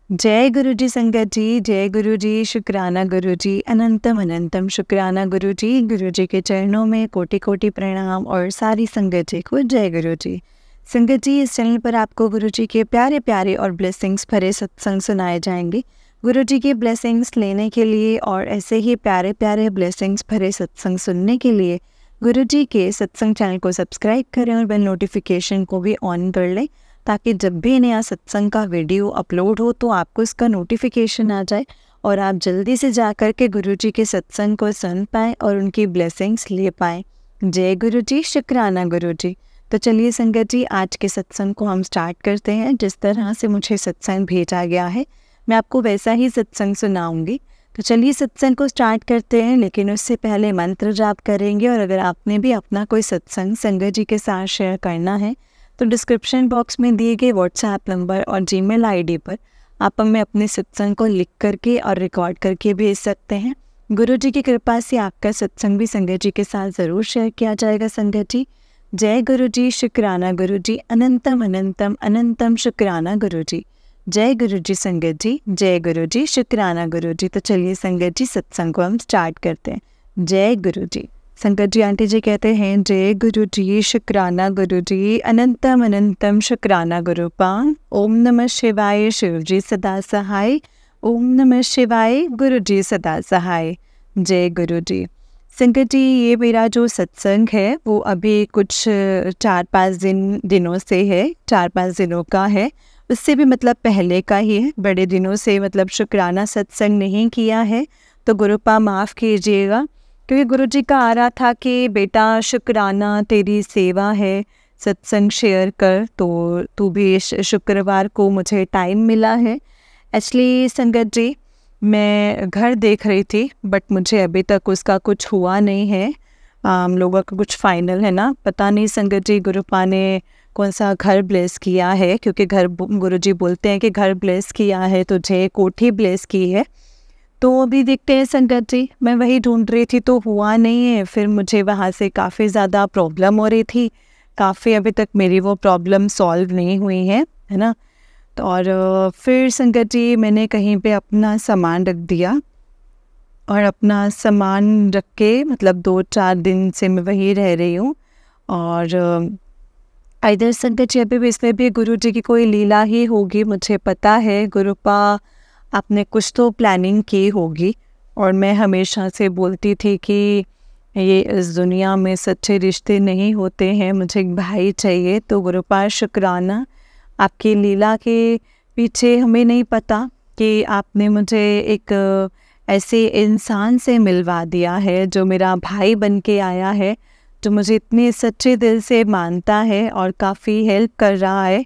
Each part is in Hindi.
जय गुरु जी संगत जी, जय गुरु जी, शुक्राना गुरु जी, अनंतम अनंतम शुक्राना गुरु जी के चरणों में कोटि कोटि प्रणाम और सारी संगत जी को जय गुरु जी। संगत जी, इस चैनल पर आपको गुरु जी के प्यारे प्यारे और ब्लेसिंग्स भरे सत्संग सुनाए जाएंगे। गुरु जी के ब्लेसिंग्स लेने के लिए और ऐसे ही प्यारे प्यारे ब्लेसिंग्स भरे सत्संग सुनने के लिए गुरु जी के सत्संग चैनल को सब्सक्राइब करें और बेल नोटिफिकेशन को भी ऑन कर लें, ताकि जब भी नया सत्संग का वीडियो अपलोड हो तो आपको इसका नोटिफिकेशन आ जाए और आप जल्दी से जा कर के गुरु जी के सत्संग को सुन पाएँ और उनकी ब्लेसिंग्स ले पाएँ। जय गुरु जी, शुक्राना गुरु जी। तो चलिए संगत जी, आज के सत्संग को हम स्टार्ट करते हैं। जिस तरह से मुझे सत्संग भेजा गया है मैं आपको वैसा ही सत्संग सुनाऊंगी। तो चलिए सत्संग को स्टार्ट करते हैं, लेकिन उससे पहले मंत्र जाप करेंगे। और अगर आपने भी अपना कोई सत्संग संगत जी के साथ शेयर करना है तो डिस्क्रिप्शन बॉक्स में दिए गए व्हाट्सएप नंबर और जीमेल आईडी पर आप हमें अपने सत्संग को लिख करके और रिकॉर्ड करके भेज सकते हैं। गुरु जी की कृपा से आपका सत्संग भी संगत जी के साथ ज़रूर शेयर किया जाएगा। संगत जी, जय गुरु जी, शुक्राना गुरु जी, अनंतम अनंतम अनंतम शुक्राना गुरु जी। जय गुरु जी संगत जी, जय गुरु जी, शुक्राना गुरु जी। तो चलिए संगत जी, सत्संग को हम स्टार्ट करते हैं। जय गुरु जी। संगत जी आंटी जी कहते हैं, जय गुरु जी, शुक्राना गुरु जी, अनंतम अनंतम शुक्राना गुरु पान। ओम नमः शिवाय, शिव जी सदा सहाय। ओम नमः शिवाय, गुरु जी सदा सहाय। जय गुरु जी। संगत जी, ये मेरा जो सत्संग है वो अभी कुछ 4-5 दिनों से है, 4-5 दिनों का है। उससे भी मतलब पहले का ही है, बड़े दिनों से मतलब शुक्राना सत्संग नहीं किया है तो गुरुपा माफ़ कीजिएगा। क्योंकि गुरु जी का आ रहा था कि बेटा शुक्राना तेरी सेवा है, सत्संग शेयर कर, तो तू भी शुक्रवार को मुझे टाइम मिला है। एक्चुअली संगत जी, मैं घर देख रही थी बट मुझे अभी तक उसका कुछ हुआ नहीं है। हम लोगों का कुछ फाइनल है ना, पता नहीं संगत जी गुरुपा ने कौन सा घर ब्लेस किया है, क्योंकि घर गुरु जी बोलते हैं कि घर ब्लेस किया है तुझे, कोठी ब्लेस की है। तो अभी देखते हैं संगत जी, मैं वही ढूंढ रही थी तो हुआ नहीं है। फिर मुझे वहाँ से काफ़ी ज़्यादा प्रॉब्लम हो रही थी, काफ़ी अभी तक मेरी वो प्रॉब्लम सॉल्व नहीं हुई है ना। तो और फिर संगत जी मैंने कहीं पे अपना सामान रख दिया और अपना सामान रख के मतलब 2-4 दिन से मैं वहीं रह रही हूँ। और इधर संगत जी अभी भी इसमें भी गुरु जी की कोई लीला ही होगी, मुझे पता है। गुरुपा आपने कुछ तो प्लानिंग की होगी। और मैं हमेशा से बोलती थी कि ये इस दुनिया में सच्चे रिश्ते नहीं होते हैं, मुझे एक भाई चाहिए। तो गुरुपा शुक्राना, आपकी लीला के पीछे हमें नहीं पता कि आपने मुझे एक ऐसे इंसान से मिलवा दिया है जो मेरा भाई बन के आया है, जो मुझे इतने सच्चे दिल से मानता है और काफ़ी हेल्प कर रहा है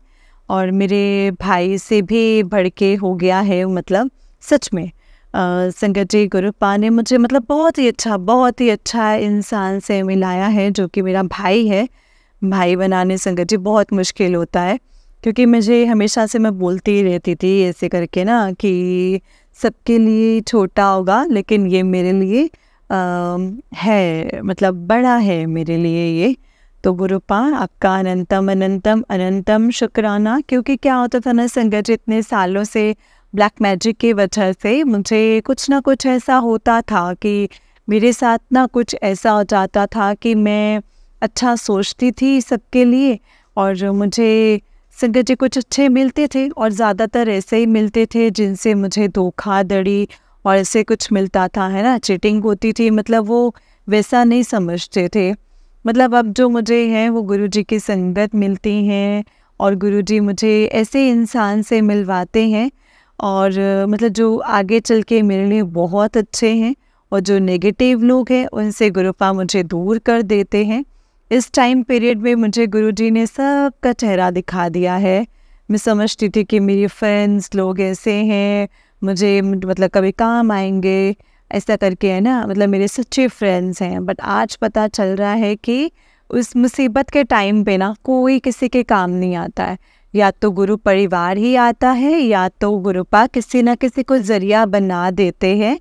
और मेरे भाई से भी बढ़ के हो गया है। मतलब सच में संगत जी गुरुपा ने मुझे मतलब बहुत ही अच्छा इंसान से मिलाया है जो कि मेरा भाई है। भाई बनाने संगत जी बहुत मुश्किल होता है, क्योंकि मुझे हमेशा से मैं बोलती ही रहती थी ऐसे करके ना कि सबके लिए छोटा होगा लेकिन ये मेरे लिए है, मतलब बड़ा है मेरे लिए ये। तो गुरुपा आपका अनंतम अनंतम अनंतम शुक्राना। क्योंकि क्या होता था ना संगत जी, इतने सालों से ब्लैक मैजिक की वजह से मुझे कुछ ना कुछ ऐसा होता था कि मेरे साथ ना कुछ ऐसा हो जाता था कि मैं अच्छा सोचती थी सबके लिए और मुझे संगत जी कुछ अच्छे मिलते थे और ज़्यादातर ऐसे ही मिलते थे जिनसे मुझे धोखाधड़ी और ऐसे कुछ मिलता था, है ना, चीटिंग होती थी। मतलब वो वैसा नहीं समझते थे। मतलब अब जो मुझे हैं वो गुरु जी की संगत मिलती हैं और गुरु जी मुझे ऐसे इंसान से मिलवाते हैं और मतलब जो आगे चल के मेरे लिए बहुत अच्छे हैं, और जो नेगेटिव लोग हैं उनसे गुरुपा मुझे दूर कर देते हैं। इस टाइम पीरियड में मुझे गुरु जी ने सबका चेहरा दिखा दिया है। मैं समझती थी कि मेरे फ्रेंड्स लोग ऐसे हैं, मुझे मतलब कभी काम आएंगे ऐसा करके, है ना, मतलब मेरे सच्चे फ्रेंड्स हैं। बट आज पता चल रहा है कि उस मुसीबत के टाइम पे ना कोई किसी के काम नहीं आता है। या तो गुरु परिवार ही आता है या तो गुरुपा किसी ना किसी को ज़रिया बना देते हैं,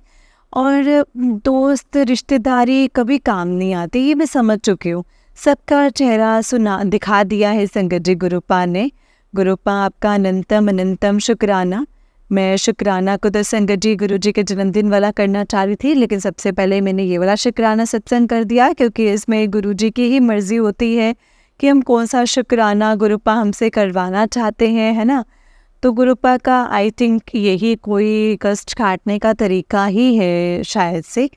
और दोस्त रिश्तेदारी कभी काम नहीं आती। ये मैं समझ चुकी हूँ, सबका चेहरा दिखा दिया है संगत जी गुरुपा ने। गुरुपा आपका अनंतम अनंतम शुक्राना। मैं शुक्राना को तो संगत जी गुरु जी के जन्मदिन वाला करना चाह रही थी, लेकिन सबसे पहले मैंने ये वाला शुक्राना सत्संग कर दिया, क्योंकि इसमें गुरु जी की ही मर्ज़ी होती है कि हम कौन सा शुक्राना गुरुपा हमसे करवाना चाहते हैं, है ना। तो गुरुपा का आई थिंक यही कोई कष्ट काटने का तरीका ही है शायद से,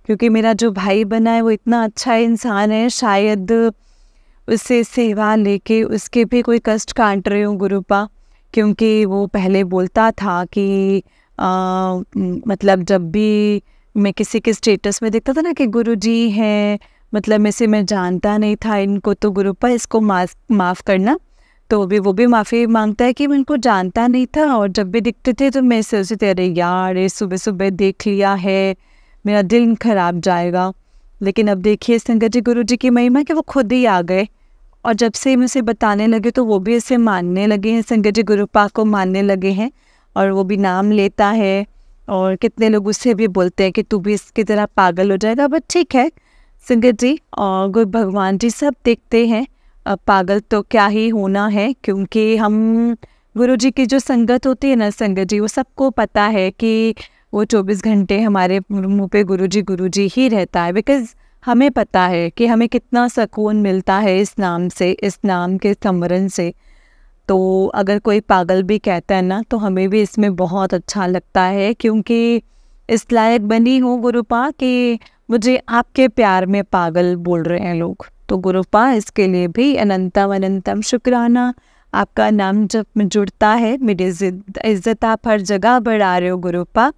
क्योंकि मेरा जो भाई बना है वो इतना अच्छा इंसान है, शायद उससे सेवा लेके उसके भी कोई कष्ट काट रहे हूँ गुरुपा। क्योंकि वो पहले बोलता था कि मतलब जब भी मैं किसी के स्टेटस में देखता था ना कि गुरुजी हैं, मतलब मैं से मैं जानता नहीं था इनको, तो गुरुपा इसको माफ़ करना। तो अभी वो भी माफ़ी मांगता है कि मैं इनको जानता नहीं था, और जब भी दिखते थे तो मैं सोचती थी अरे यार ये सुबह सुबह देख लिया है, मेरा दिल खराब जाएगा। लेकिन अब देखिए संगत जी गुरु जी की महिमा कि वो खुद ही आ गए, और जब से मुझे बताने लगे तो वो भी इसे मानने लगे हैं, संगत जी गुरुपा को मानने लगे हैं, और वो भी नाम लेता है। और कितने लोग उससे भी बोलते हैं कि तू भी इसकी तरह पागल हो जाएगा, बट ठीक है संगत जी, और गुरु भगवान जी सब देखते हैं, पागल तो क्या ही होना है, क्योंकि हम गुरु जी की जो संगत होती है ना संगत जी, वो सबको पता है कि वो 24 घंटे हमारे मुँह पे गुरु जी ही रहता है। बिकॉज़ हमें पता है कि हमें कितना सुकून मिलता है इस नाम से, इस नाम के स्मरण से। तो अगर कोई पागल भी कहता है ना, तो हमें भी इसमें बहुत अच्छा लगता है, क्योंकि इस लायक बनी हूँ गुरुपा कि मुझे आपके प्यार में पागल बोल रहे हैं लोग। तो गुरुपा इसके लिए भी अनंतम अनंतम शुक्राना। आपका नाम जब में जुड़ता है, मेरी इज्जत आप हर जगह बढ़ा रहे हो गुरुपा,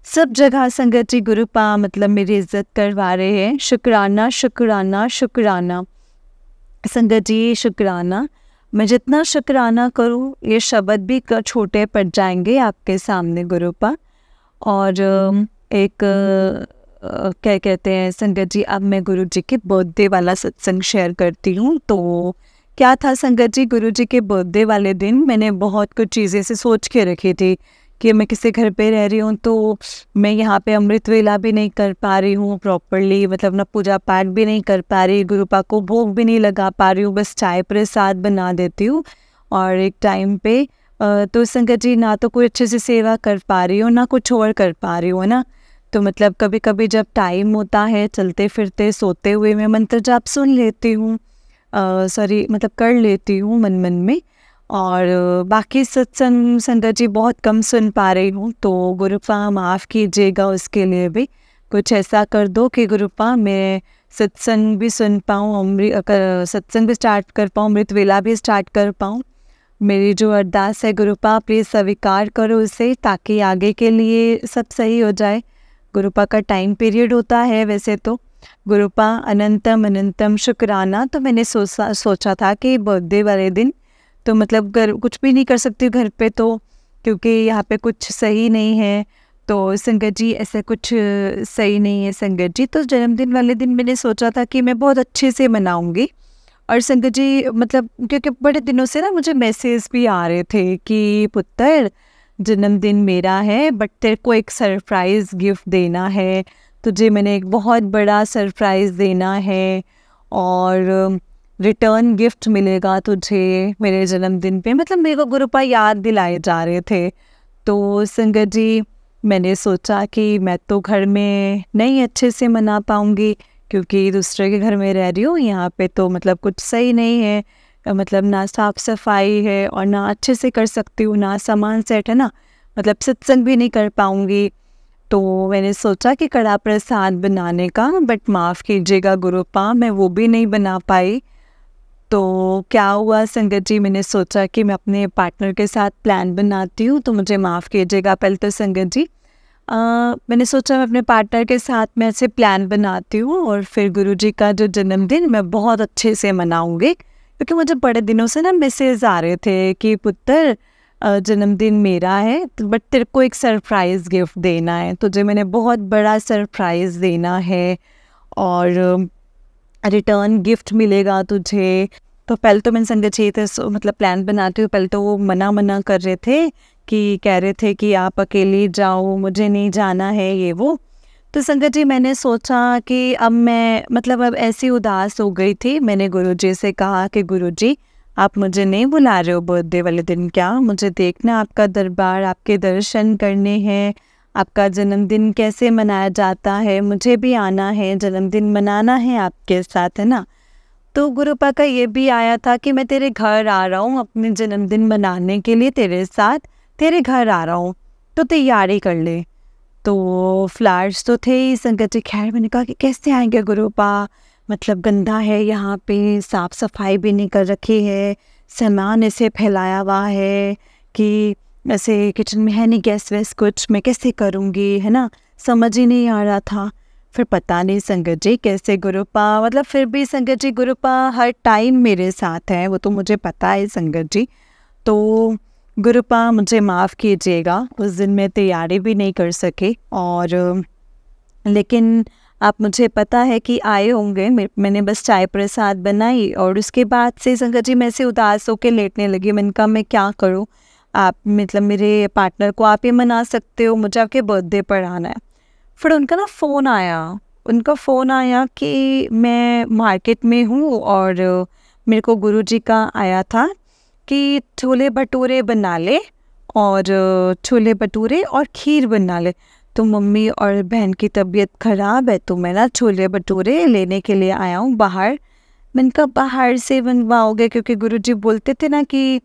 सब जगह संगत जी गुरुपा मतलब मेरी इज्जत करवा रहे हैं। शुक्राना शुक्राना शुक्राना संगत जी, शुक्राना। मैं जितना शुक्राना करूँ ये शब्द भी छोटे पड़ जाएंगे आपके सामने गुरुपा। और एक क्या कहते हैं संगत जी, अब मैं गुरु जी के बर्थडे वाला सत्संग शेयर करती हूँ। तो क्या था संगत जी, गुरु जी के बर्थडे वाले दिन मैंने बहुत कुछ चीज़ें से सोच के रखी थी कि मैं किसी घर पे रह रही हूँ, तो मैं यहाँ पे अमृत वेला भी नहीं कर पा रही हूँ प्रॉपरली, मतलब ना पूजा पाठ भी नहीं कर पा रही, गुरुपा को भोग भी नहीं लगा पा रही हूँ, बस चाय प्रसाद बना देती हूँ। और एक टाइम पे तो संगत जी ना तो कोई अच्छे से सेवा कर पा रही हूँ, ना कुछ और कर पा रही हूँ ना। तो मतलब कभी कभी जब टाइम होता है चलते फिरते सोते हुए मैं मंत्र जाप सुन लेती हूँ, सॉरी मतलब कर लेती हूँ मन मन में। और बाकी सत्संग संगत जी बहुत कम सुन पा रही हूँ, तो गुरुपा माफ़ कीजिएगा उसके लिए भी। कुछ ऐसा कर दो कि गुरुपा मैं सत्संग भी सुन पाऊँ, सत्संग भी स्टार्ट कर पाऊँ, अमृत वेला भी स्टार्ट कर पाऊँ। मेरी जो अरदास है गुरुपा प्लीज़ स्वीकार करो उसे, ताकि आगे के लिए सब सही हो जाए। गुरुपा का टाइम पीरियड होता है वैसे तो। गुरुपा अनंतम अनंतम शुक्राना। तो मैंने सोचा था कि बर्थडे वाले दिन तो मतलब कुछ भी नहीं कर सकती घर पे, तो क्योंकि यहाँ पे कुछ सही नहीं है। तो संगत जी ऐसा कुछ सही नहीं है संगत जी। तो जन्मदिन वाले दिन मैंने सोचा था कि मैं बहुत अच्छे से मनाऊंगी। और संगत जी मतलब क्योंकि बड़े दिनों से ना मुझे मैसेज भी आ रहे थे कि पुत्र जन्मदिन मेरा है बट तेरे को एक सरप्राइज़ गिफ्ट देना है, तुझे मैंने एक बहुत बड़ा सरप्राइज़ देना है और रिटर्न गिफ्ट मिलेगा तुझे मेरे जन्मदिन पे। मतलब मेरे को गुरुपा याद दिलाए जा रहे थे। तो संगत जी मैंने सोचा कि मैं तो घर में नहीं अच्छे से मना पाऊँगी, क्योंकि दूसरे के घर में रह रही हूँ, यहाँ पे तो मतलब कुछ सही नहीं है, मतलब ना साफ़ सफाई है और ना अच्छे से कर सकती हूँ, ना सामान सेट है ना, मतलब सत्संग भी नहीं कर पाऊँगी। तो मैंने सोचा कि कड़ा प्रसाद बनाने का, बट माफ़ कीजिएगा गुरुपा मैं वो भी नहीं बना पाई। तो क्या हुआ संगत जी, मैंने सोचा कि मैं अपने पार्टनर के साथ प्लान बनाती हूँ, तो मुझे माफ़ कीजिएगा पहले तो संगत जी। मैंने सोचा मैं अपने पार्टनर के साथ में ऐसे प्लान बनाती हूँ और फिर गुरुजी का जो जन्मदिन मैं बहुत अच्छे से मनाऊँगी, क्योंकि मुझे बड़े दिनों से ना मैसेज आ रहे थे कि पुत्र जन्मदिन मेरा है बट तेरे को एक सरप्राइज़ गिफ्ट देना है, तुझे मैंने बहुत बड़ा सरप्राइज़ देना है और रिटर्न गिफ्ट मिलेगा तुझे। तो पहले तो मैंने संगत जी थे मतलब प्लान बनाती हूँ, पहले तो वो मना कर रहे थे कि कह रहे थे कि आप अकेले जाओ, मुझे नहीं जाना है ये वो। तो संगत जी मैंने सोचा कि अब मैं मतलब अब ऐसी उदास हो गई थी, मैंने गुरुजी से कहा कि गुरुजी आप मुझे नहीं बुला रहे हो बर्थडे वाले दिन क्या? मुझे देखना आपका दरबार, आपके दर्शन करने हैं, आपका जन्मदिन कैसे मनाया जाता है, मुझे भी आना है, जन्मदिन मनाना है आपके साथ, है ना? तो गुरुपा का ये भी आया था कि मैं तेरे घर आ रहा हूँ अपने जन्मदिन मनाने के लिए, तेरे साथ तेरे घर आ रहा हूँ, तो तैयारी कर ले। तो फ्लावर्स तो थे ही संगत जी। खैर मैंने कहा कि कैसे आएंगे गुरुपा, मतलब गंदा है यहाँ पे, साफ सफाई भी नहीं कर रखी है, सामान ऐसे फैलाया हुआ है कि ऐसे किचन में है नहीं गैस वैस कुछ, मैं कैसे करूँगी, है ना? समझ ही नहीं आ रहा था। फिर पता नहीं संगत जी कैसे गुरुपा, मतलब फिर भी संगत जी गुरुपा हर टाइम मेरे साथ है, वो तो मुझे पता है संगत जी। तो गुरुपा मुझे माफ़ कीजिएगा, उस दिन मैं तैयारी भी नहीं कर सके। और लेकिन आप मुझे पता है कि आए होंगे, मैंने बस चाय प्रसाद बनाई और उसके बाद से संगत जी मैं से उदास होकर लेटने लगी। मैंने कहा मैं क्या करूं, आप मतलब मेरे पार्टनर को आप ही मना सकते हो, मुझे आपके बर्थडे पर आना है। फिर उनका ना फ़ोन आया कि मैं मार्केट में हूँ और मेरे को गुरुजी का आया था कि छोले भटूरे बना ले, और छोले भटूरे और खीर बना ले। तो मम्मी और बहन की तबीयत ख़राब है, तो मैं ना छोले भटूरे लेने के लिए आया हूँ बाहर। मैंने कहा बाहर से बनवाओगे, क्योंकि गुरुजी बोलते थे ना कि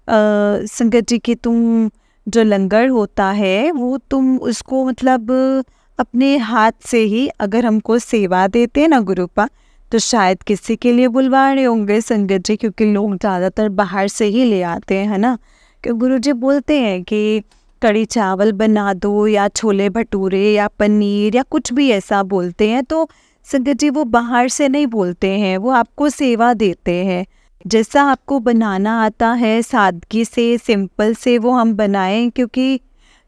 संगत जी कि तुम जो लंगर होता है वो तुम उसको मतलब अपने हाथ से ही अगर हमको सेवा देते हैं ना गुरुपा, तो शायद किसी के लिए बुलवा रहे होंगे संगत जी, क्योंकि लोग ज़्यादातर बाहर से ही ले आते हैं, है ना? क्योंकि गुरुजी बोलते हैं कि कढ़ी चावल बना दो या छोले भटूरे या पनीर या कुछ भी ऐसा बोलते हैं, तो संगत जी वो बाहर से नहीं बोलते हैं, वो आपको सेवा देते हैं। जैसा आपको बनाना आता है सादगी से, सिंपल से वो हम बनाएं, क्योंकि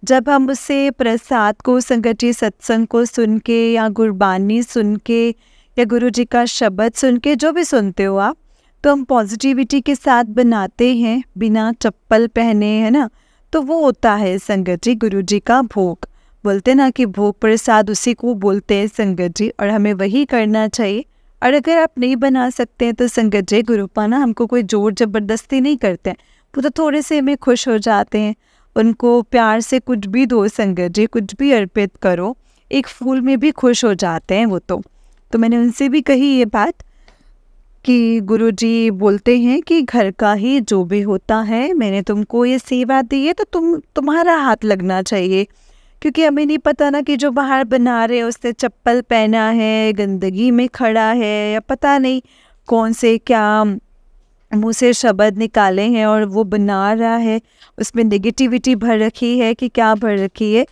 जब हम उससे प्रसाद को संगत जी सत्संग को सुन के या गुरबानी सुन के या गुरु जी का शब्द सुन के, जो भी सुनते हो आप, तो हम पॉजिटिविटी के साथ बनाते हैं बिना चप्पल पहने, है ना? तो वो होता है संगत जी गुरु जी का भोग। बोलते ना कि भोग प्रसाद उसी को बोलते हैं संगत जी, और हमें वही करना चाहिए। और अगर आप नहीं बना सकते हैं तो संगत जी गुरुपा ना हमको कोई जोर जबरदस्ती नहीं करते हैं, वो तो थोड़े से हमें खुश हो जाते हैं। उनको प्यार से कुछ भी दो संगत जी, कुछ भी अर्पित करो, एक फूल में भी खुश हो जाते हैं वो तो मैंने उनसे भी कही ये बात कि गुरुजी बोलते हैं कि घर का ही जो भी होता है, मैंने तुमको ये सेवा दी है तो तुम्हारा हाथ लगना चाहिए, क्योंकि हमें नहीं पता ना कि जो बाहर बना रहे उसने चप्पल पहना है, गंदगी में खड़ा है, या पता नहीं कौन से क्या मुँह से शब्द निकाले हैं और वो बना रहा है, उसमें नेगेटिविटी भर रखी है कि क्या भर रखी है।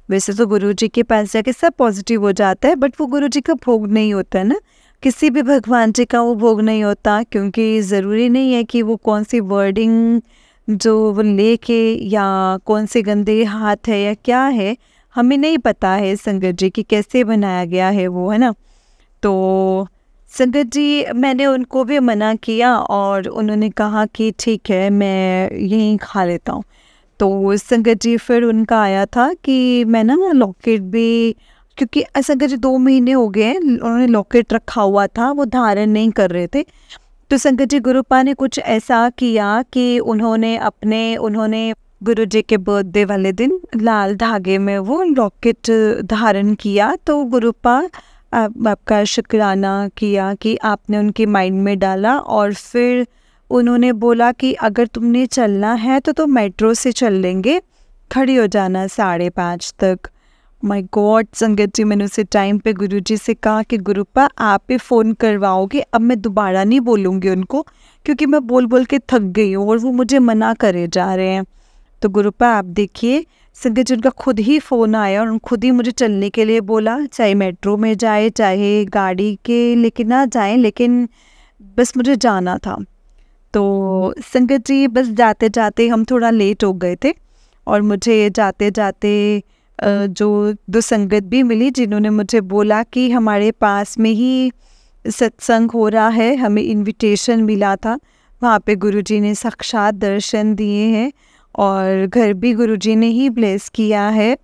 वैसे तो गुरुजी के पास जाके सब पॉजिटिव हो जाता है, बट वो गुरुजी का भोग नहीं होता ना, किसी भी भगवान जी का वो भोग नहीं होता, क्योंकि ज़रूरी नहीं है कि वो कौन सी वर्डिंग जो वो लेके या कौन से गंदे हाथ है या क्या है, हमें नहीं पता है संगत जी कि कैसे बनाया गया है वो, है ना? तो संगत जी मैंने उनको भी मना किया और उन्होंने कहा कि ठीक है मैं यहीं खा लेता हूँ। तो संगत जी फिर उनका आया था कि मैं ना लॉकेट भी, क्योंकि संगत जी 2 महीने हो गए हैं उन्होंने लॉकेट रखा हुआ था, वो धारण नहीं कर रहे थे। तो संगत जी गुरुपा ने कुछ ऐसा किया कि उन्होंने गुरु जी के बर्थडे वाले दिन लाल धागे में वो लॉकेट धारण किया। तो गुरुपा आपका शुक्राना किया कि आपने उनके माइंड में डाला, और फिर उन्होंने बोला कि अगर तुमने चलना है तो तुम मेट्रो से चल लेंगे, खड़ी हो जाना 5:30 तक। माय गॉड संगत जी, मैंने उसे टाइम पे गुरुजी से कहा कि गुरुपा आप ही फ़ोन करवाओगे, अब मैं दोबारा नहीं बोलूँगी उनको, क्योंकि मैं बोल बोल के थक गई हूँ और वो मुझे मना करे जा रहे हैं। तो गुरुपा आप देखिए संगत जी, उनका खुद ही फ़ोन आया और खुद ही मुझे चलने के लिए बोला, चाहे मेट्रो में जाए चाहे गाड़ी के लेके ना जाएं, लेकिन बस मुझे जाना था। तो संगत जी बस जाते जाते हम थोड़ा लेट हो गए थे, और मुझे जाते जाते जो 2 संगत भी मिली जिन्होंने मुझे बोला कि हमारे पास में ही सत्संग हो रहा है, हमें इनविटेशन मिला था, वहाँ पे गुरुजी ने साक्षात दर्शन दिए हैं और घर भी गुरुजी ने ही ब्लेस किया है।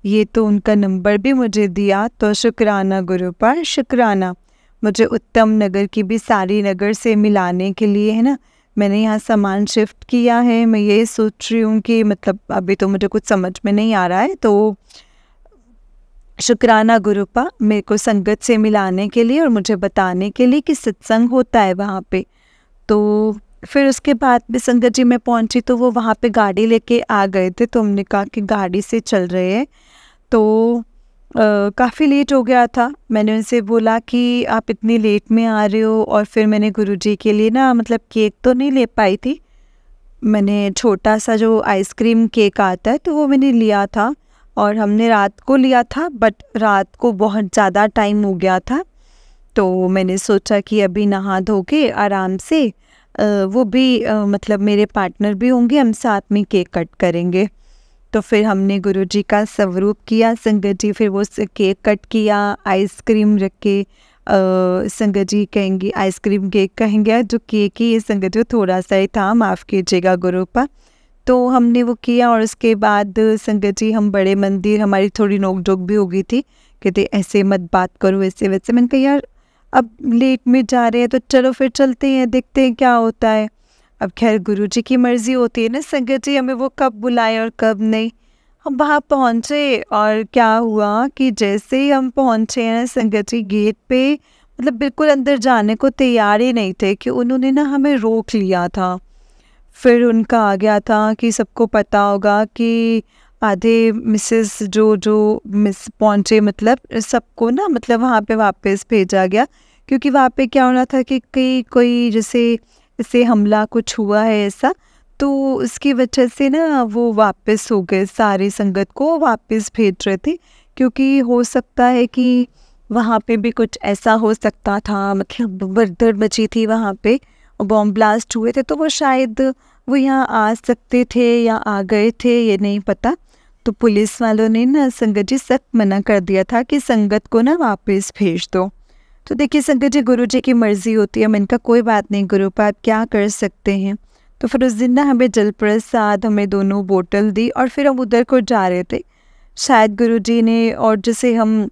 ये तो उनका नंबर भी मुझे दिया, तो शुक्राना गुरुपा, शुक्राना। मुझे उत्तम नगर की भी सारी नगर से मिलाने के लिए, है ना, मैंने यहाँ सामान शिफ्ट किया है, मैं ये सोच रही हूँ कि मतलब अभी तो मुझे कुछ समझ में नहीं आ रहा है, तो शुक्राना गुरुपा मेरे को संगत से मिलाने के लिए और मुझे बताने के लिए कि सत्संग होता है वहाँ पे। तो फिर उसके बाद भी संगत जी मैं पहुँची तो वो वहाँ पे गाड़ी लेके आ गए थे, तो हमने कहा कि गाड़ी से चल रहे हैं। तो काफ़ी लेट हो गया था। मैंने उनसे बोला कि आप इतनी लेट में आ रहे हो, और फिर मैंने गुरुजी के लिए ना मतलब केक तो नहीं ले पाई थी। मैंने छोटा सा जो आइसक्रीम केक आता है तो वो मैंने लिया था, और हमने रात को लिया था, बट रात को बहुत ज़्यादा टाइम हो गया था। तो मैंने सोचा कि अभी नहा धो के आराम से वो भी मतलब मेरे पार्टनर भी होंगे, हम साथ में केक कट करेंगे। तो फिर हमने गुरुजी का स्वरूप किया संगत जी, फिर वो केक कट किया, आइसक्रीम रख के संगत जी कहेंगे आइसक्रीम केक कहेंगे, जो केक ही ये संगत जी थोड़ा सा ही था, माफ़ कीजिएगा गुरुपा। तो हमने वो किया, और उसके बाद संगत जी हम बड़े मंदिर, हमारी थोड़ी नोक झोंक भी हो गई थी, कहते ऐसे मत बात करो ऐसे वैसे। मैंने कहा यार अब लेट में जा रहे हैं तो चलो फिर चलते हैं, देखते हैं क्या होता है। अब खैर गुरुजी की मर्ज़ी होती है ना संगत जी, हमें वो कब बुलाए और कब नहीं। हम वहाँ पहुँचे, और क्या हुआ कि जैसे ही हम पहुँचे हैं संगत जी गेट पे, मतलब बिल्कुल अंदर जाने को तैयार ही नहीं थे कि उन्होंने ना हमें रोक लिया था। फिर उनका आ गया था कि सबको पता होगा कि आधे मिसेस जो जो मिस पहुँचे, मतलब सबको ना मतलब वहाँ पे वापस भेजा गया, क्योंकि वहाँ पे क्या होना था कि कोई जैसे इससे हमला कुछ हुआ है ऐसा, तो उसकी वजह से ना वो वापस हो गए, सारी संगत को वापस भेज रहे थे, क्योंकि हो सकता है कि वहाँ पे भी कुछ ऐसा हो सकता था, मतलब भगदड़ मची थी वहाँ पे, बॉम्ब ब्लास्ट हुए थे, तो वो शायद वो यहाँ आ सकते थे या आ गए थे, ये नहीं पता। तो पुलिस वालों ने ना संगत जी सख्त मना कर दिया था कि संगत को ना वापस भेज दो। तो देखिए संगत जी गुरुजी की मर्ज़ी होती है, मैंने कहा कोई बात नहीं गुरुपा, आप क्या कर सकते हैं। तो फिर उस दिन ना हमें जल प्रसाद हमें दोनों बोतल दी, और फिर हम उधर को जा रहे थे, शायद गुरुजी ने, और जैसे हम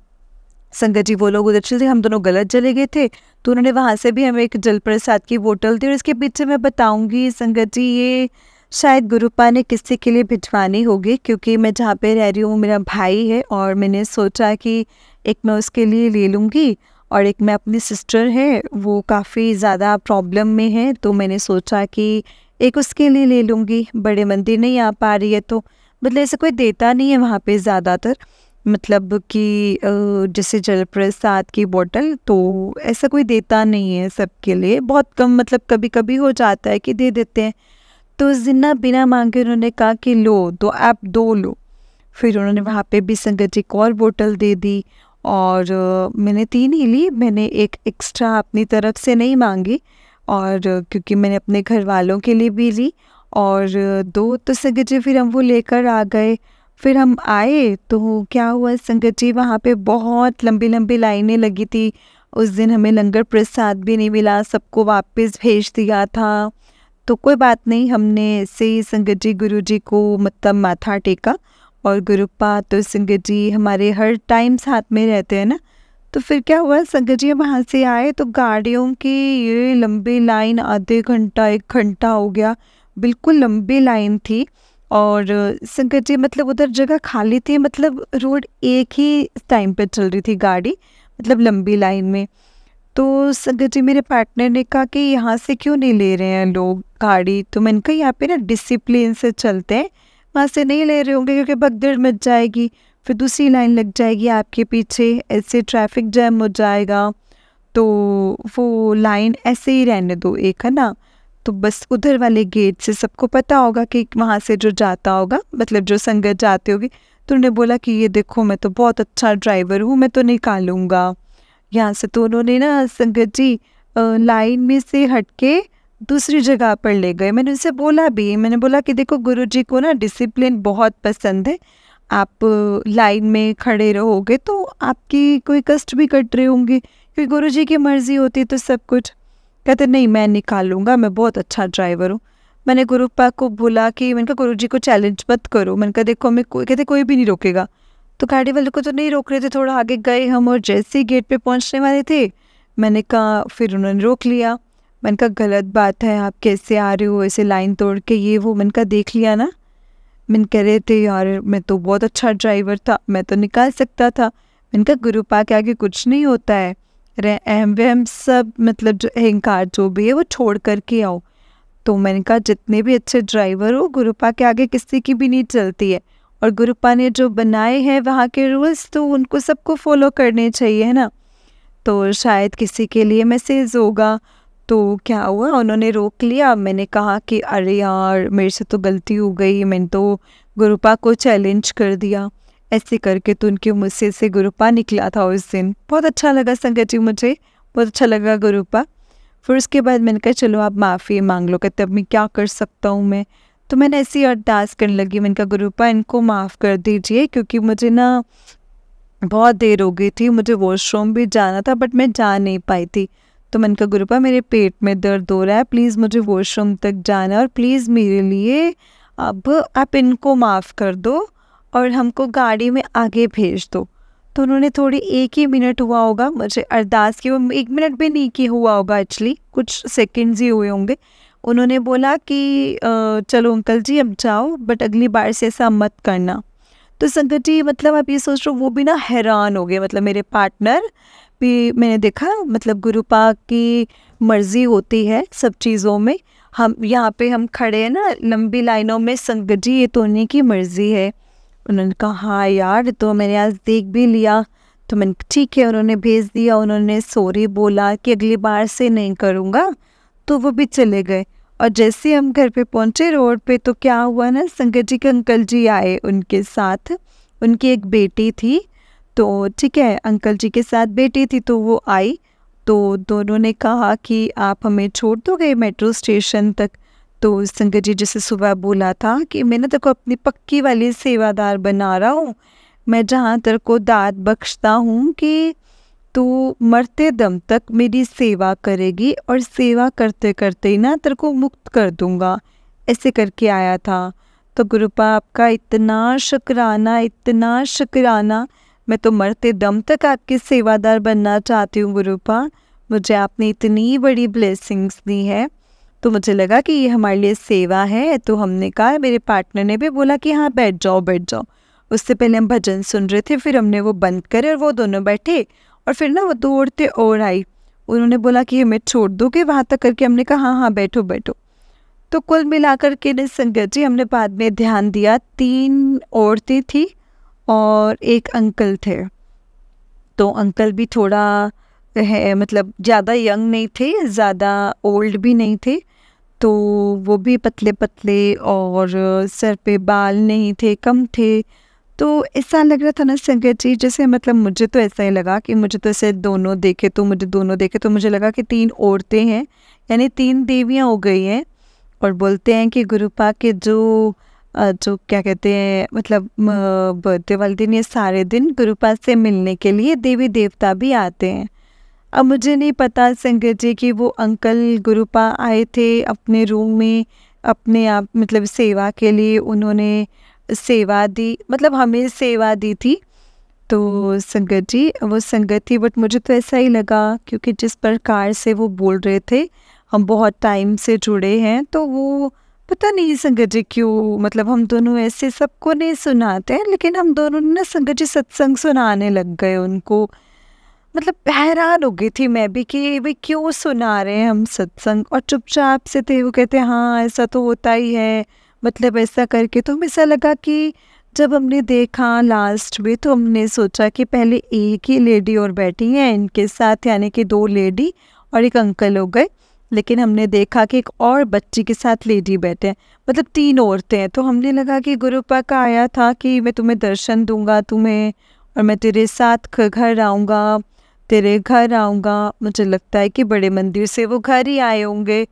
संगत जी वो लोग उधर चले थे, हम दोनों गलत चले गए थे, तो उन्होंने वहाँ से भी हमें एक जल प्रसाद की बोतल दी। और इसके पीछे मैं बताऊँगी संगत जी, ये शायद गुरुपा ने किसी के लिए भिजवानी होगी, क्योंकि मैं जहाँ पे रह रही हूँ मेरा भाई है, और मैंने सोचा कि एक मैं उसके लिए ले लूँगी, और एक मैं अपनी सिस्टर है वो काफ़ी ज़्यादा प्रॉब्लम में है, तो मैंने सोचा कि एक उसके लिए ले लूँगी। बड़े मंदिर नहीं आ पा रही है, तो मतलब ऐसे कोई देता नहीं है वहाँ पे ज़्यादातर, मतलब कि जैसे जल प्रसाद की बोतल तो ऐसा कोई देता नहीं है सबके लिए, बहुत कम, मतलब कभी कभी हो जाता है कि दे देते हैं। तो उस दिन ना बिना मांगे उन्होंने कहा कि लो, तो आप दो लो। फिर उन्होंने वहाँ पे भी संगत जी को और बोतल दे दी, और मैंने 3 ही ली, मैंने एक एक्स्ट्रा अपनी तरफ से नहीं मांगी, और क्योंकि मैंने अपने घर वालों के लिए भी ली, और 2 तो संगत जी फिर हम वो लेकर आ गए। फिर हम आए तो क्या हुआ संगत जी, वहाँ पे बहुत लंबी लंबी लाइनें लगी थी। उस दिन हमें लंगर प्रसाद भी नहीं मिला, सबको वापस भेज दिया था। तो कोई बात नहीं, हमने ऐसे ही संगत जी गुरुजी को मतलब माथा टेका, और गुरुपा तो संगत जी हमारे हर टाइम साथ में रहते हैं ना। तो फिर क्या हुआ संगत जी, वहाँ से आए तो गाड़ियों की ये लंबी लाइन, आधे घंटा 1 घंटा हो गया, बिल्कुल लंबी लाइन थी। और संगत जी मतलब उधर जगह खाली थी, मतलब रोड एक ही टाइम पे चल रही थी गाड़ी, मतलब लंबी लाइन में। तो संगत जी मेरे पार्टनर ने कहा कि यहाँ से क्यों नहीं ले रहे हैं लोग गाड़ी, तो मैंने कहा यहाँ पे ना डिसिप्लिन से चलते हैं, वहाँ से नहीं ले रहे होंगे क्योंकि भगदड़ मच जाएगी, फिर दूसरी लाइन लग जाएगी आपके पीछे, ऐसे ट्रैफिक जैम हो जाएगा, तो वो लाइन ऐसे ही रहने दो एक, है ना। तो बस उधर वाले गेट से सबको पता होगा कि वहाँ से जो जाता होगा, मतलब जो संगत जाती होगी, तो उन्होंने बोला कि ये देखो मैं तो बहुत अच्छा ड्राइवर हूँ, मैं तो निकालूंगा यहाँ से। तो उन्होंने ना संगत जी लाइन में से हट के दूसरी जगह पर ले गए। मैंने उनसे बोला भी, मैंने बोला कि देखो गुरुजी को ना डिसिप्लिन बहुत पसंद है, आप लाइन में खड़े रहोगे तो आपकी कोई कष्ट भी कट रहे होंगे, क्योंकि गुरुजी की मर्जी होती है तो सब कुछ। कहते नहीं मैं निकालूंगा, मैं बहुत अच्छा ड्राइवर हूँ। मैंने गुरुपा को बोला कि, मैंने कहा गुरुजी को चैलेंज मत करो, मैंने कहा देखो मैं कहते कोई भी नहीं रोकेगा। तो गाड़ी वाले को तो नहीं रोक रहे थे, थोड़ा आगे गए हम, और जैसे ही गेट पे पहुंचने वाले थे मैंने कहा, फिर उन्होंने रोक लिया। मैंने कहा गलत बात है, आप कैसे आ रहे हो ऐसे लाइन तोड़ के, ये वो। मैंने कहा देख लिया ना, मैंने कह रहे थे यार मैं तो बहुत अच्छा ड्राइवर था, मैं तो निकाल सकता था। मैंने कहा गुरुपा के आगे कुछ नहीं होता है, अहम वहम सब मतलब जो अहंकार जो भी है वो छोड़ करके आओ। तो मैंने कहा जितने भी अच्छे ड्राइवर हो, गुरुपा के आगे किसी की भी नहीं चलती है, और गुरुपा ने जो बनाए हैं वहाँ के रूल्स तो उनको सबको फॉलो करने चाहिए, है ना। तो शायद किसी के लिए मैसेज होगा। तो क्या हुआ, उन्होंने रोक लिया। मैंने कहा कि अरे यार मेरे से तो गलती हो गई, मैंने तो गुरुपा को चैलेंज कर दिया। ऐसे करके तो उनके मुझसे से गुरुपा निकला था उस दिन। बहुत अच्छा लगा संगत जी, मुझे बहुत अच्छा लगा गुरुपा। फिर उसके बाद मैंने कहा चलो आप माफ़ी मांग लो। कहते अब मैं क्या कर सकता हूँ मैं। तो मैंने ऐसी अरदास करने लगी, मैंने कहा गुरुपा इनको माफ़ कर दीजिए, क्योंकि मुझे ना बहुत देर हो गई थी, मुझे वॉशरूम भी जाना था बट मैं जा नहीं पाई थी। तो मैंने कहा गुरुपा मेरे पेट में दर्द हो रहा है, प्लीज़ मुझे वॉशरूम तक जाना है, और प्लीज़ मेरे लिए अब आप इनको माफ़ कर दो और हमको गाड़ी में आगे भेज दो। तो उन्होंने थोड़ी 1 ही मिनट हुआ होगा मुझे अरदास की, वो 1 मिनट भी नहीं की हुआ होगा एक्चुअली, कुछ सेकंड्स ही हुए होंगे। उन्होंने बोला कि चलो अंकल जी अब जाओ, बट अगली बार से ऐसा मत करना। तो संगत जी मतलब आप ये सोच रहे हो, वो भी ना हैरान हो गए, मतलब मेरे पार्टनर भी। मैंने देखा मतलब गुरुपा की मर्ज़ी होती है सब चीज़ों में। हम यहाँ पे हम खड़े हैं ना लंबी लाइनों में, संगत जी ये तो उन्हीं की मर्ज़ी है। उन्होंने कहा हाँ यार तो मैंने आज देख भी लिया। तो मैंने ठीक है, उन्होंने भेज दिया, उन्होंने सॉरी बोला कि अगली बार से नहीं करूँगा, तो वो भी चले गए। और जैसे हम घर पे पहुँचे रोड पे, तो क्या हुआ ना, संगत जी के अंकल जी आए उनके साथ, उनकी एक बेटी थी। तो ठीक है, अंकल जी के साथ बेटी थी, तो वो आई। तो दोनों ने कहा कि आप हमें छोड़ दोगे मेट्रो स्टेशन तक। तो संगत जी जैसे सुबह बोला था कि मैं ना तेरे को अपनी पक्की वाली सेवादार बना रहा हूँ, मैं जहाँ तेरे को दाद बख्शता हूँ कि तू मरते दम तक मेरी सेवा करेगी, और सेवा करते करते ही ना तेरे को मुक्त कर दूँगा, ऐसे करके आया था। तो गुरुपा आपका इतना शुक्राना, इतना शुक्राना। मैं तो मरते दम तक आपकी सेवादार बनना चाहती हूँ गुरुपा, मुझे आपने इतनी बड़ी ब्लेसिंग्स दी है। तो मुझे लगा कि ये हमारे लिए सेवा है। तो हमने कहा, मेरे पार्टनर ने भी बोला कि हाँ बैठ जाओ बैठ जाओ। उससे पहले हम भजन सुन रहे थे, फिर हमने वो बंद करे और वो दोनों बैठे, और फिर ना वो दौड़ते और आई। उन्होंने बोला कि हमें छोड़ दोगे वहाँ तक करके। हमने कहा हाँ हाँ बैठो बैठो। तो कुल मिलाकर के ने संगत जी हमने बाद में ध्यान दिया, 3 औरतें थी और 1 अंकल थे। तो अंकल भी थोड़ा है, मतलब ज़्यादा यंग नहीं थे, ज़्यादा ओल्ड भी नहीं थे। तो वो भी पतले पतले, और सर पे बाल नहीं थे, कम थे। तो ऐसा लग रहा था ना संगत जी, जैसे मतलब मुझे तो ऐसा ही लगा कि मुझे तो ऐसे दोनों देखे तो मुझे लगा कि 3 औरतें हैं, यानी 3 देवियाँ हो गई हैं। और बोलते हैं कि गुरुपा के जो क्या कहते हैं, मतलब बर्थडे वाले दिन, ये सारे दिन गुरुपा से मिलने के लिए देवी देवता भी आते हैं। अब मुझे नहीं पता संगत जी कि वो अंकल गुरुपा आए थे अपने रूम में अपने आप, मतलब सेवा के लिए उन्होंने सेवा दी, मतलब हमें सेवा दी थी। तो संगत जी वो संगत थी, बट मुझे तो ऐसा ही लगा, क्योंकि जिस प्रकार से वो बोल रहे थे, हम बहुत टाइम से जुड़े हैं, तो वो पता नहीं संगत जी क्यों, मतलब हम दोनों ऐसे सबको नहीं सुनाते हैं, लेकिन हम दोनों ने ना संगत जी सत्संग सुनाने लग गए उनको। मतलब हैरान हो गई थी मैं भी कि वे क्यों सुना रहे हैं हम सत्संग, और चुपचाप से थे। वो कहते हैं हाँ ऐसा तो होता ही है, मतलब ऐसा करके। तो हमें ऐसा लगा कि जब हमने देखा लास्ट में, तो हमने सोचा कि पहले एक ही लेडी और बैठी है इनके साथ, यानी कि 2 लेडी और 1 अंकल हो गए। लेकिन हमने देखा कि एक और बच्ची के साथ लेडी बैठे हैं, मतलब 3 औरतें हैं। तो हमने लगा कि गुरुपा का आया था कि मैं तुम्हें दर्शन दूंगा तुम्हें, और मैं तेरे साथ घर आऊँगा, तेरे घर आऊँगा। मुझे लगता है कि बड़े मंदिर से वो घर ही आए होंगे।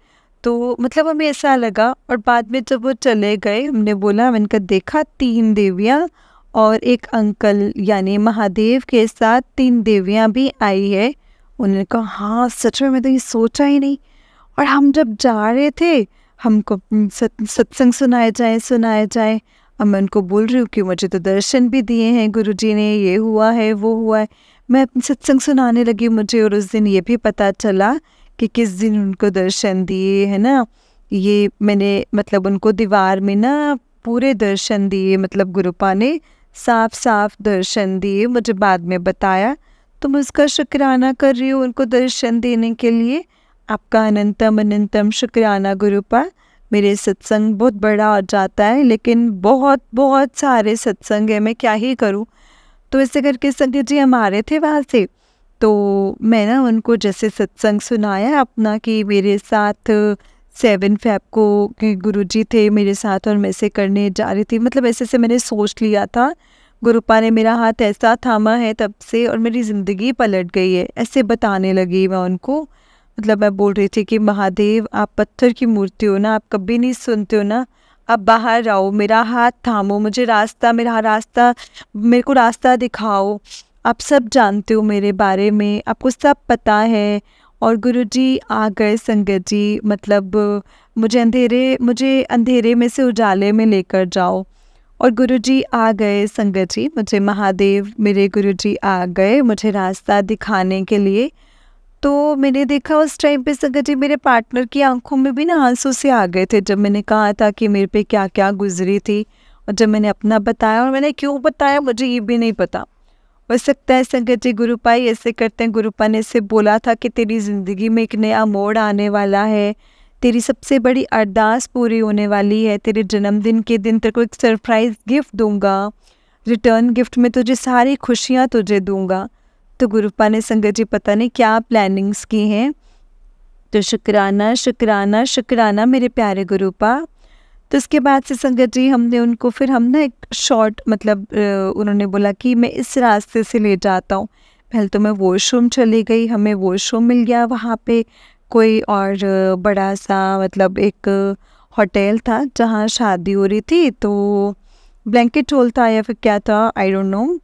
तो मतलब हमें ऐसा लगा। और बाद में जब वो चले गए, हमने बोला, मैंने कहा देखा 3 देवियाँ और 1 अंकल, यानी महादेव के साथ 3 देवियाँ भी आई है। उन्होंने कहा हाँ सच में, मैं तो ये सोचा ही नहीं। और हम जब जा रहे थे, हमको सत्संग सुनाए जाए। अब मैं उनको बोल रही हूँ कि मुझे तो दर्शन भी दिए हैं गुरुजी ने, ये हुआ है वो हुआ है। मैं सत्संग सुनाने लगी मुझे, और उस दिन ये भी पता चला कि किस दिन उनको दर्शन दिए, है ना। ये मैंने मतलब उनको दीवार में ना पूरे दर्शन दिए, मतलब गुरुपा ने साफ साफ दर्शन दिए, मुझे बाद में बताया। तो मैं उसका शुक्राना कर रही हूँ उनको दर्शन देने के लिए। आपका अनंतम अनंतम शुक्राना गुरुपा। मेरे सत्संग बहुत बड़ा हो जाता है, लेकिन बहुत बहुत सारे सत्संग है, मैं क्या ही करूँ। तो ऐसे करके संगत जी हम आ रहे थे वहाँ से, तो मैं ना उनको जैसे सत्संग सुनाया अपना कि मेरे साथ 7 फ़ेब को कि गुरुजी थे मेरे साथ और मैं से करने जा रही थी, मतलब ऐसे से मैंने सोच लिया था। गुरुपा ने मेरा हाथ ऐसा थामा है तब से और मेरी ज़िंदगी पलट गई है, ऐसे बताने लगी मैं उनको। मतलब मैं बोल रही थी कि महादेव आप पत्थर की मूर्ति हो ना, आप कभी नहीं सुनते हो ना, आप बाहर आओ, मेरा हाथ थामो, मुझे रास्ता, मेरे को रास्ता दिखाओ। आप सब जानते हो मेरे बारे में, आपको सब पता है। और गुरुजी आ गए संगत जी, मतलब मुझे अंधेरे में से उजाले में लेकर जाओ। और गुरुजी आ गए संगत जी, मुझे महादेव मेरे गुरुजी आ गए मुझे रास्ता दिखाने के लिए। तो मैंने देखा उस टाइम पे संगत जी मेरे पार्टनर की आंखों में भी ना आंसू से आ गए थे, जब मैंने कहा था कि मेरे पे क्या क्या गुजरी थी। और जब मैंने अपना बताया, और मैंने क्यों बताया मुझे ये भी नहीं पता। हो सकता है संगत जी गुरुपा ही ऐसे करते हैं। गुरुपा ने ऐसे बोला था कि तेरी ज़िंदगी में एक नया मोड़ आने वाला है, तेरी सबसे बड़ी अरदास पूरी होने वाली है, तेरे जन्मदिन के दिन तेरे को एक सरप्राइज़ गिफ्ट दूंगा, रिटर्न गिफ्ट में तुझे सारी खुशियाँ तुझे दूंगा। तो गुरुपा ने संगत जी पता नहीं क्या प्लानिंग्स की हैं। तो शुक्राना शुक्राना शुक्राना मेरे प्यारे गुरुपा। तो उसके बाद से संगत जी हमने उनको फिर हम ना एक शॉर्ट मतलब उन्होंने बोला कि मैं इस रास्ते से ले जाता हूँ। पहले तो मैं वॉशरूम चली गई, हमें वॉशरूम मिल गया वहाँ पे कोई, और बड़ा सा मतलब एक होटल था जहाँ शादी हो रही थी, तो ब्लैंकेट हॉल था या फिर क्या था, आई डोंट नो।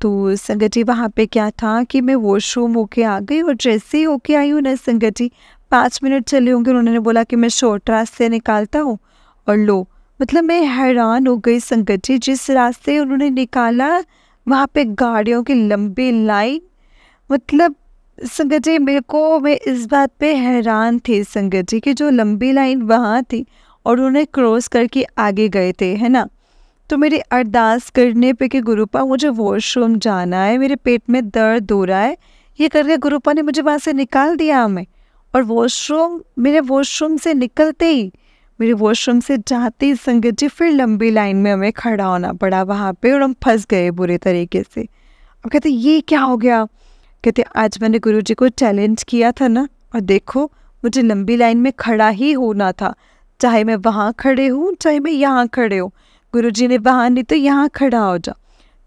तो संगत जी वहाँ पे क्या था कि मैं वॉशरूम होके आ गई, और जैसे ही होके आई हूँ ना संगत जी 5 मिनट चले होंगे, उन्होंने बोला कि मैं शॉर्ट रास्ते निकालता हूँ। और लो, मतलब मैं हैरान हो गई संगत जी, जिस रास्ते उन्होंने निकाला वहाँ पे गाड़ियों की लंबी लाइन। मतलब संगत जी मैं इस बात पे हैरान थी संगत जी कि जो लंबी लाइन वहाँ थी और उन्हें क्रॉस करके आगे गए थे, है ना। तो मेरी अरदास करने पे कि गुरुपा मुझे वॉशरूम जाना है, मेरे पेट में दर्द हो रहा है, ये करके गुरुपा ने मुझे वहाँ से निकाल दिया हमें। और मेरे वॉशरूम से निकलते ही, मेरे वॉशरूम से जाते ही संगत जी फिर लंबी लाइन में हमें खड़ा होना पड़ा वहाँ पे, और हम फंस गए बुरे तरीके से। अब कहते ये क्या हो गया, कहते आज मैंने गुरुजी को चैलेंज किया था ना, और देखो मुझे लंबी लाइन में खड़ा ही होना था, चाहे मैं वहाँ खड़े हूँ चाहे मैं यहाँ खड़े हूँ। गुरुजी ने वहाँ नहीं तो यहाँ खड़ा हो जा।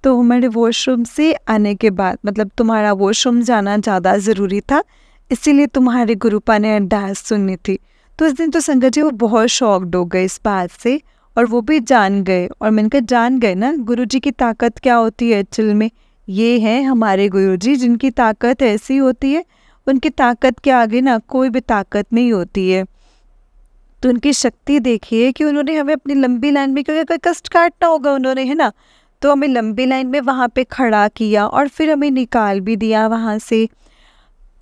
तो हमारे वॉशरूम से आने के बाद मतलब तुम्हारा वॉशरूम जाना ज़्यादा ज़रूरी था, इसीलिए तुम्हारे गुरुपा ने अरदास सुननी थी। तो उस दिन तो संगत जी वो बहुत शॉक्ड हो गए इस बात से, और वो भी जान गए। और मैंने कहा जान गए ना गुरुजी की ताकत क्या होती है एक्चुअल में। ये हैं हमारे गुरुजी जिनकी ताकत ऐसी होती है, उनकी ताकत के आगे ना कोई भी ताकत नहीं होती है। तो उनकी शक्ति देखिए कि उन्होंने हमें अपनी लंबी लाइन में, क्योंकि कोई कष्ट काटना होगा उन्होंने, है ना, तो हमें लंबी लाइन में वहाँ पे खड़ा किया और फिर हमें निकाल भी दिया वहाँ से।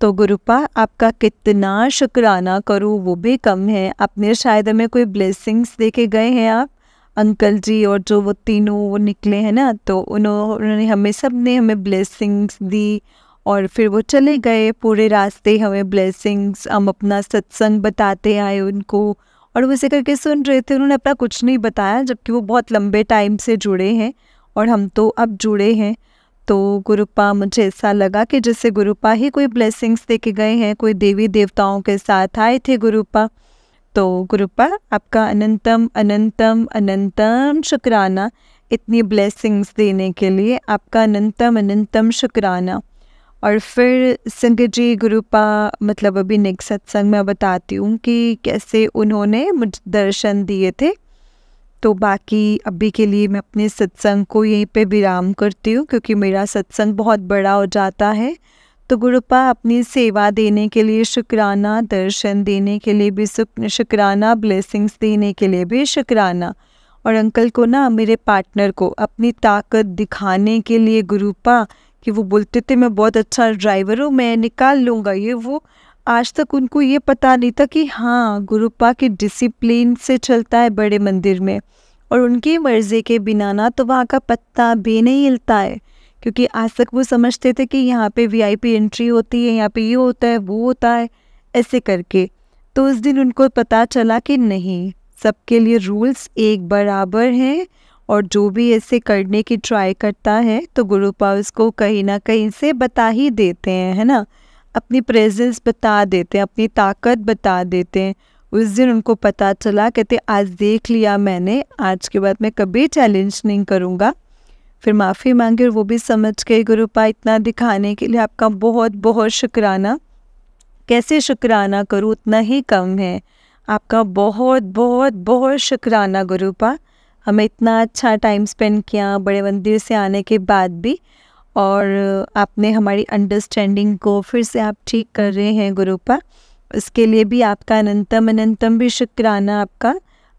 तो गुरुपा आपका कितना शुक्राना करूँ वो भी कम है। आपने शायद हमें कोई ब्लेसिंग्स दे के गए हैं आप अंकल जी, और जो वो तीनों वो निकले हैं ना, तो उन्होंने हमें सब ने हमें ब्लेसिंग्स दी, और फिर वो चले गए पूरे रास्ते हमें ब्लेसिंग्स, हम अपना सत्संग बताते आए उनको, और वो ऐसे करके सुन रहे थे। उन्होंने अपना कुछ नहीं बताया, जबकि वो बहुत लंबे टाइम से जुड़े हैं और हम तो अब जुड़े हैं। तो गुरुपा मुझे ऐसा लगा कि जैसे गुरुपा ही कोई ब्लेसिंग्स दे के गए हैं, कोई देवी देवताओं के साथ आए थे गुरुपा। तो गुरुपा आपका अनंतम अनंतम अनंतम शुक्राना, इतनी ब्लेसिंग्स देने के लिए आपका अनंतम अनंतम शुक्राना। और फिर संगत जी गुरुपा मतलब अभी नेक्स्ट सत्संग में बताती हूँ कि कैसे उन्होंने मुझे दर्शन दिए थे। तो बाकी अभी के लिए मैं अपने सत्संग को यहीं पे विराम करती हूँ, क्योंकि मेरा सत्संग बहुत बड़ा हो जाता है। तो गुरुपा अपनी सेवा देने के लिए शुक्राना, दर्शन देने के लिए भी शुक्राना, ब्लेसिंग्स देने के लिए भी शुक्राना। और अंकल को ना, मेरे पार्टनर को अपनी ताकत दिखाने के लिए गुरुपा, कि वो बोलते थे मैं बहुत अच्छा ड्राइवर हूँ, मैं निकाल लूँगा ये वो, आज तक उनको ये पता नहीं था कि हाँ, गुरुपा के डिसिप्लिन से चलता है बड़े मंदिर में, और उनकी मर्ज़ी के बिना ना तो वहाँ का पत्ता भी नहीं हिलता है। क्योंकि आज तक वो समझते थे कि यहाँ पे वीआईपी एंट्री होती है, यहाँ पे ये होता है, वो होता है, ऐसे करके। तो उस दिन उनको पता चला कि नहीं, सबके लिए रूल्स एक बराबर हैं, और जो भी ऐसे करने की ट्राई करता है तो गुरुपा उसको कहीं ना कहीं से बता ही देते हैं, है ना, अपनी प्रेजेंस बता देते हैं, अपनी ताकत बता देते हैं। उस दिन उनको पता चला, कहते आज देख लिया मैंने, आज के बाद मैं कभी चैलेंज नहीं करूँगा। फिर माफ़ी मांगी और वो भी समझ गए, गुरुपा इतना दिखाने के लिए आपका बहुत बहुत शुक्राना, कैसे शुक्राना करूँ, उतना ही कम है। आपका बहुत बहुत बहुत शुक्राना गुरुपा, हमें इतना अच्छा टाइम स्पेंड किया बड़े मंदिर से आने के बाद भी, और आपने हमारी अंडरस्टैंडिंग को फिर से आप ठीक कर रहे हैं गुरुपा। इसके लिए भी आपका अनंतम अनंतम भी शुक्राना आपका।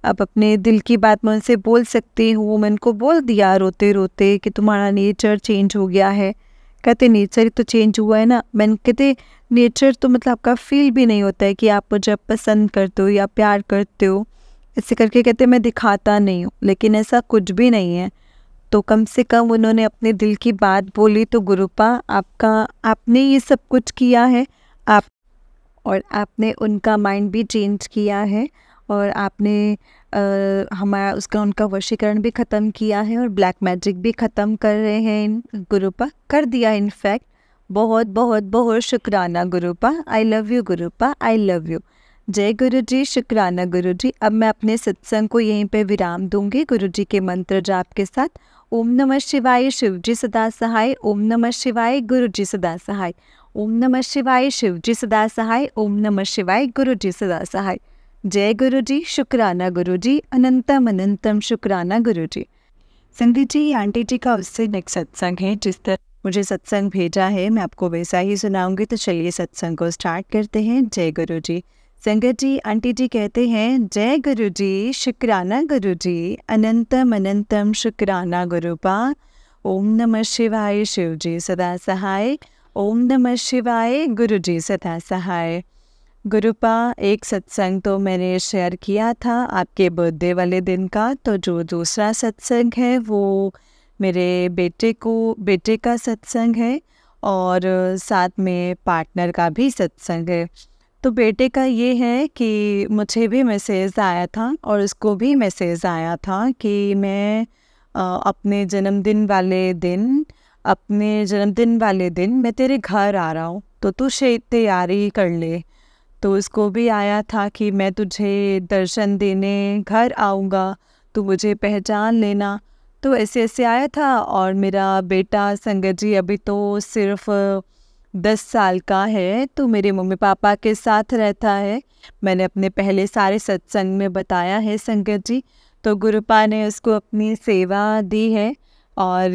आप अपने दिल की बात मैं उनसे बोल सकती हूँ। मैं उनको बोल दिया रोते रोते कि तुम्हारा नेचर चेंज हो गया है। कहते नेचर ही तो चेंज हुआ है ना। मैंने कहते नेचर तो मतलब आपका फील भी नहीं होता है कि आप मुझे पसंद करते हो या प्यार करते हो, ऐसे करके कहते मैं दिखाता नहीं हूँ, लेकिन ऐसा कुछ भी नहीं है। तो कम से कम उन्होंने अपने दिल की बात बोली। तो गुरुपा आपने ये सब कुछ किया है, और आपने उनका माइंड भी चेंज किया है, और आपने हमारा उनका वशीकरण भी ख़त्म किया है, और ब्लैक मैजिक भी ख़त्म कर रहे हैं गुरुपा, कर दिया इनफैक्ट। बहुत बहुत बहुत शुक्राना गुरुपा। आई लव यू गुरुपा, आई लव यू। जय गुरु जी, शुक्राना गुरु जी। अब मैं अपने सत्संग को यहीं पे विराम दूंगी गुरु जी के मंत्र जाप के साथ। ओम नमः शिवाय, शिव जी सदा सहाय। ओम नमः शिवाय, गुरु जी सदा सहाय। ओम नमः शिवाय, शिव जी सदा सहाय। ओम नमः शिवाय, गुरु जी सदा सहाय। जय गुरु जी, शुक्राना गुरु जी, अनंतम अनंतम शुक्राना गुरु जी। संगीत जी, आंटी जी का उससे नेक्स्ट सत्संग है, जिस तरह मुझे सत्संग भेजा है मैं आपको वैसा ही सुनाऊंगी। तो चलिए सत्संग को स्टार्ट करते हैं। जय गुरु जी। संगत जी, आंटी जी कहते हैं जय गुरु जी, शुक्राना गुरु जी, अनंतम अनंतम शुक्राना गुरुपा। ओम नमः शिवाय, शिव जी सदा सहाय। ओम नमः शिवाय, गुरु जी सदा सहाय। गुरुपा, एक सत्संग तो मैंने शेयर किया था आपके बर्थडे वाले दिन का, तो जो दूसरा सत्संग है वो मेरे बेटे का सत्संग है, और साथ में पार्टनर का भी सत्संग है। तो बेटे का ये है कि मुझे भी मैसेज आया था और उसको भी मैसेज आया था कि मैं अपने जन्मदिन वाले दिन मैं तेरे घर आ रहा हूँ, तो तू तैयारी कर ले। तो उसको भी आया था कि मैं तुझे दर्शन देने घर आऊँगा, तो मुझे पहचान लेना। तो ऐसे ऐसे आया था। और मेरा बेटा संगत जी अभी तो सिर्फ 10 साल का है, तो मेरे मम्मी पापा के साथ रहता है। मैंने अपने पहले सारे सत्संग में बताया है संगत जी। तो गुरुपा ने उसको अपनी सेवा दी है, और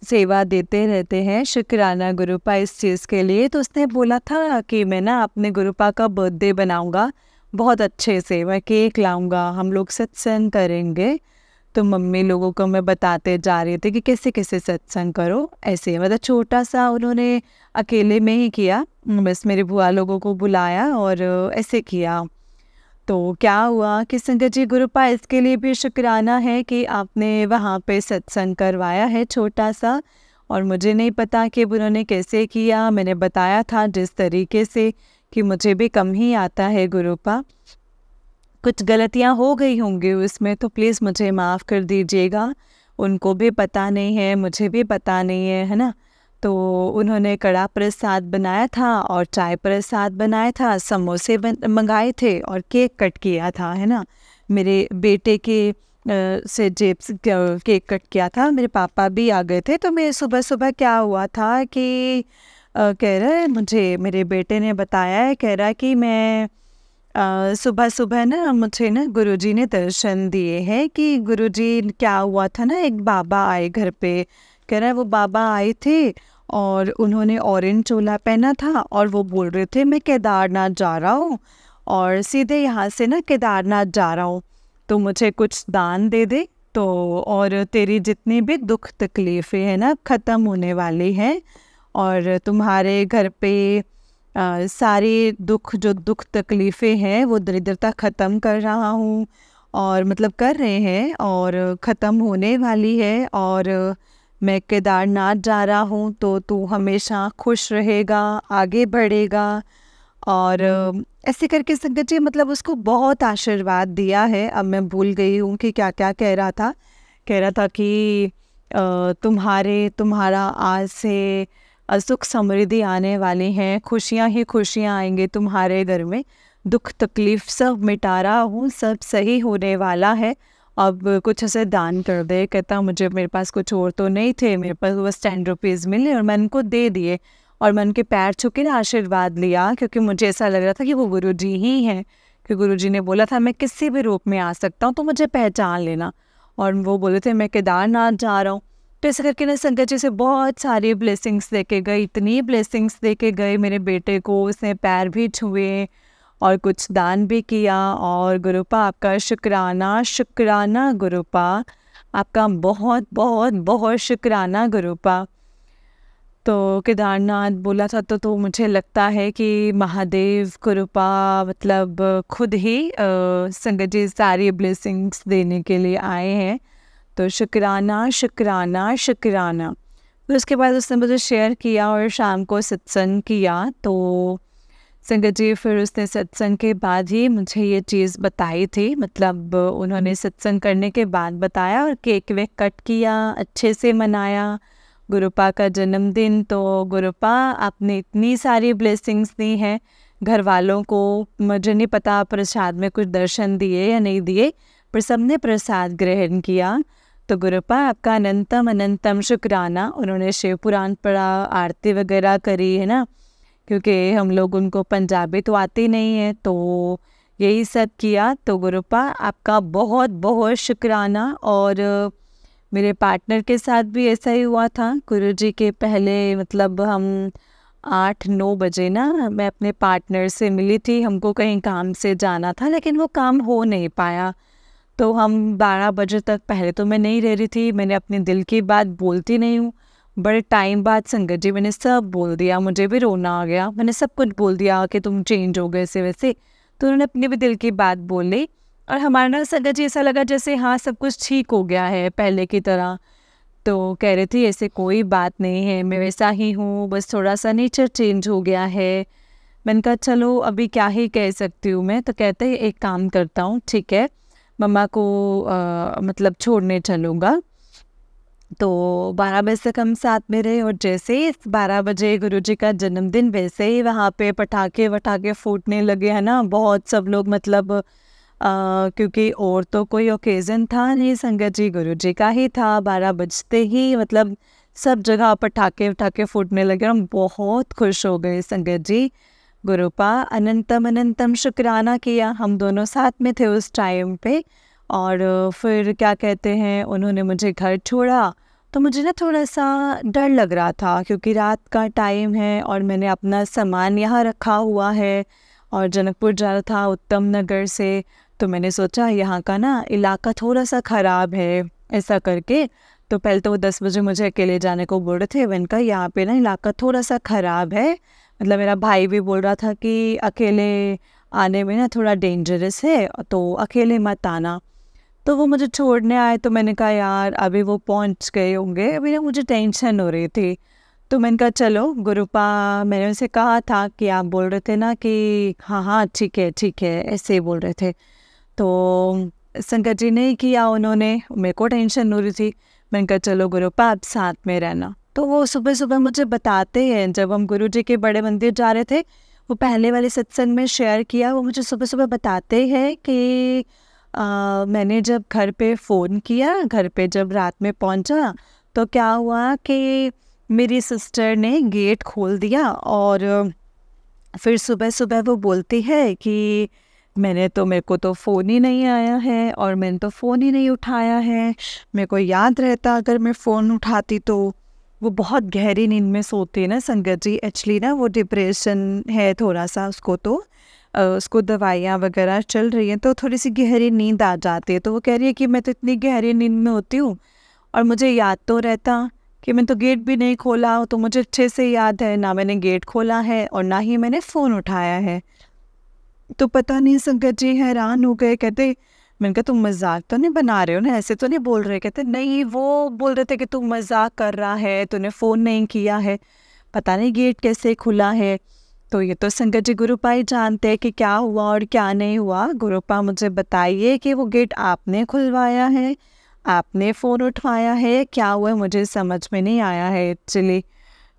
सेवा देते रहते हैं। शुक्राना गुरुपा इस चीज़ के लिए। तो उसने बोला था कि मैं ना अपने गुरुपा का बर्थडे बनाऊंगा बहुत अच्छे से, मैं केक लाऊंगा, हम लोग सत्संग करेंगे। तो मम्मी लोगों को मैं बताते जा रही थी कि कैसे कैसे सत्संग करो, ऐसे मतलब छोटा सा उन्होंने अकेले में ही किया, बस मेरे बुआ लोगों को बुलाया और ऐसे किया। तो क्या हुआ कि संगत जी, गुरुपा इसके लिए भी शुक्राना है कि आपने वहाँ पे सत्संग करवाया है छोटा सा, और मुझे नहीं पता कि उन्होंने कैसे किया। मैंने बताया था जिस तरीके से कि मुझे भी कम ही आता है गुरुपा, कुछ गलतियाँ हो गई होंगी उसमें, तो प्लीज़ मुझे माफ़ कर दीजिएगा। उनको भी पता नहीं है, मुझे भी पता नहीं है ना। तो उन्होंने कड़ा प्रसाद बनाया था और चाय प्रसाद बनाया था, समोसे मंगाए थे और केक कट किया था, है ना। मेरे बेटे के से जेब से केक कट किया था। मेरे पापा भी आ गए थे। तो मैं सुबह सुबह क्या हुआ था कि कह रहा है, मुझे मेरे बेटे ने बताया है, कह रहा है कि मैं सुबह सुबह ना मुझे ना गुरुजी ने दर्शन दिए हैं कि गुरुजी क्या हुआ था ना, एक बाबा आए घर पे। कह रहा है वो बाबा आए थे और उन्होंने ऑरेंज चोला पहना था और वो बोल रहे थे मैं केदारनाथ जा रहा हूँ और सीधे यहाँ से ना केदारनाथ जा रहा हूँ, तो मुझे कुछ दान दे दे, तो और तेरी जितनी भी दुख तकलीफ़ें हैं ना ख़त्म होने वाली हैं, और तुम्हारे घर पे सारे दुख तकलीफ़ें हैं वो दरिद्रता ख़त्म कर रहा हूँ, और मतलब कर रहे हैं और ख़त्म होने वाली है। और मैं केदारनाथ जा रहा हूँ, तो तू हमेशा खुश रहेगा, आगे बढ़ेगा। और ऐसे करके संगत जी मतलब उसको बहुत आशीर्वाद दिया है। अब मैं भूल गई हूँ कि क्या क्या कह रहा था। कह रहा था कि तुम्हारा आज से सुख समृद्धि आने वाली हैं, खुशियाँ ही खुशियाँ आएंगे तुम्हारे घर में, दुख तकलीफ़ सब मिटा रहा हूँ, सब सही होने वाला है। अब कुछ ऐसे दान कर दे। कहता मुझे, मेरे पास कुछ और तो नहीं थे, मेरे पास बस 10 रुपीज़ मिले और मैंने उनको दे दिए। और मैं उनके पैर छू के ना आशीर्वाद लिया, क्योंकि मुझे ऐसा लग रहा था कि वो गुरुजी ही हैं, कि गुरुजी ने बोला था मैं किसी भी रूप में आ सकता हूँ, तो मुझे पहचान लेना। और वो बोले थे मैं केदारनाथ जा रहा हूँ। तो ऐसे करके ना संगत जी से बहुत सारी ब्लेसिंग्स दे के गए, इतनी ब्लेसिंग्स दे के गए मेरे बेटे को। उसने पैर भी छुए और कुछ दान भी किया। और गुरुपा आपका शुक्राना, शुक्राना गुरुपा, आपका बहुत बहुत बहुत शुक्राना गुरुपा। तो केदारनाथ बोला था, तो मुझे लगता है कि महादेव कृपा मतलब खुद ही संगत जी सारी ब्लेसिंग्स देने के लिए आए हैं। तो शुक्राना शुक्राना शुक्राना। फिर उसके बाद उसने मुझे शेयर किया और शाम को सत्संग किया। तो संगत जी फिर उसने सत्संग के बाद ही मुझे ये चीज़ बताई थी, मतलब उन्होंने सत्संग करने के बाद बताया और केक वेक कट किया, अच्छे से मनाया गुरुपा का जन्मदिन। तो गुरुपा आपने इतनी सारी ब्लेसिंग्स दी हैं घर वालों को। मुझे नहीं पता प्रसाद में कुछ दर्शन दिए या नहीं दिए, पर सबने प्रसाद ग्रहण किया। तो गुरुपा आपका अनंतम अनंतम शुक्राना। उन्होंने शिव पुराण पढ़ा, आरती वगैरह करी है ना, क्योंकि हम लोग उनको पंजाबी तो आती नहीं है, तो यही सब किया। तो गुरुपा आपका बहुत बहुत शुक्राना। और मेरे पार्टनर के साथ भी ऐसा ही हुआ था। गुरुजी के पहले मतलब हम 8-9 बजे ना मैं अपने पार्टनर से मिली थी। हमको कहीं काम से जाना था, लेकिन वो काम हो नहीं पाया। तो हम 12 बजे तक, पहले तो मैं नहीं रह रही थी, मैंने अपने दिल की बात बोलती नहीं हूँ। बड़े टाइम बाद संगत जी मैंने सब बोल दिया, मुझे भी रोना आ गया। मैंने सब कुछ बोल दिया कि तुम चेंज हो गए ऐसे वैसे। तो उन्होंने अपने भी दिल की बात बोली और हमारा ना संगत जी ऐसा लगा जैसे हाँ सब कुछ ठीक हो गया है पहले की तरह। तो कह रही थी ऐसे कोई बात नहीं है, मैं वैसा ही हूँ, बस थोड़ा सा नेचर चेंज हो गया है। मैंने कहा चलो अभी क्या ही कह सकती हूँ मैं। तो कहते हैं एक काम करता हूँ, ठीक है, मम्मा को मतलब छोड़ने चलूँगा। तो 12 बजे तक हम साथ में रहे और जैसे ही 12 बजे गुरुजी का जन्मदिन, वैसे ही वहाँ पे पटाखे वटाखे फूटने लगे हैं ना, बहुत सब लोग मतलब क्योंकि और तो कोई ओकेज़न था नहीं, संगत जी गुरुजी का ही था। 12 बजते ही मतलब सब जगह पटाखे वटाखे फूटने लगे और हम बहुत खुश हो गए संगत जी। गुरुपा अनंतम अनंतम शुक्राना किया। हम दोनों साथ में थे उस टाइम पे। और फिर क्या कहते हैं, उन्होंने मुझे घर छोड़ा। तो मुझे ना थोड़ा सा डर लग रहा था, क्योंकि रात का टाइम है और मैंने अपना सामान यहाँ रखा हुआ है और जनकपुर जा रहा था उत्तम नगर से। तो मैंने सोचा यहाँ का ना इलाका थोड़ा सा ख़राब है, ऐसा करके। तो पहले तो वो 10 बजे मुझे अकेले जाने को बोल रहे थे। मैंने कहा यहाँ पे ना इलाका थोड़ा सा ख़राब है, मतलब मेरा भाई भी बोल रहा था कि अकेले आने में ना थोड़ा डेंजरस है, तो अकेले मत आना। तो वो मुझे छोड़ने आए, तो मैंने कहा यार अभी वो पहुंच गए होंगे, अभी ना मुझे टेंशन हो रही थी। तो मैंने कहा चलो गुरुपा, मैंने उनसे कहा था कि आप बोल रहे थे ना कि हाँ हाँ ठीक है, ऐसे ही बोल रहे थे। तो संगत जी ने किया, उन्होंने, मेरे को टेंशन हो रही थी। मैंने कहा चलो गुरुपा आप साथ में रहना। तो वो सुबह सुबह मुझे बताते हैं, जब हम गुरु जी के बड़े मंदिर जा रहे थे, वो पहले वाले सत्संग में शेयर किया, वो मुझे सुबह सुबह बताते हैं कि मैंने जब घर पे फ़ोन किया, घर पे जब रात में पहुंचा, तो क्या हुआ कि मेरी सिस्टर ने गेट खोल दिया और फिर सुबह सुबह वो बोलती है कि मेरे को तो फ़ोन ही नहीं आया है और मैंने तो फ़ोन ही नहीं उठाया है। मेरे को याद रहता अगर मैं फ़ोन उठाती तो। वो बहुत गहरी नींद में सोती है ना संगत जी, एक्चुअली ना वो डिप्रेशन है थोड़ा सा उसको, तो उसको दवाइयाँ वगैरह चल रही हैं, तो थोड़ी सी गहरी नींद आ जाती है। तो वो कह रही है कि मैं तो इतनी गहरी नींद में होती हूँ और मुझे याद तो रहता कि मैं तो गेट भी नहीं खोला, तो मुझे अच्छे से याद है, ना मैंने गेट खोला है और ना ही मैंने फ़ोन उठाया है। तो पता नहीं संगत जी हैरान हो गए, कहते मैंने कहा तुम मजाक तो नहीं बना रहे हो ना, ऐसे तो नहीं बोल रहे? कहते नहीं, वो बोल रहे थे कि तू मजाक कर रहा है, तूने फ़ोन नहीं किया है, पता नहीं गेट कैसे खुला है। तो ये तो संगत जी गुरुपा ही जानते हैं कि क्या हुआ और क्या नहीं हुआ। गुरुपा मुझे बताइए कि वो गेट आपने खुलवाया है, आपने फ़ोन उठवाया है, क्या हुआ है? मुझे समझ में नहीं आया है एक्चुअली।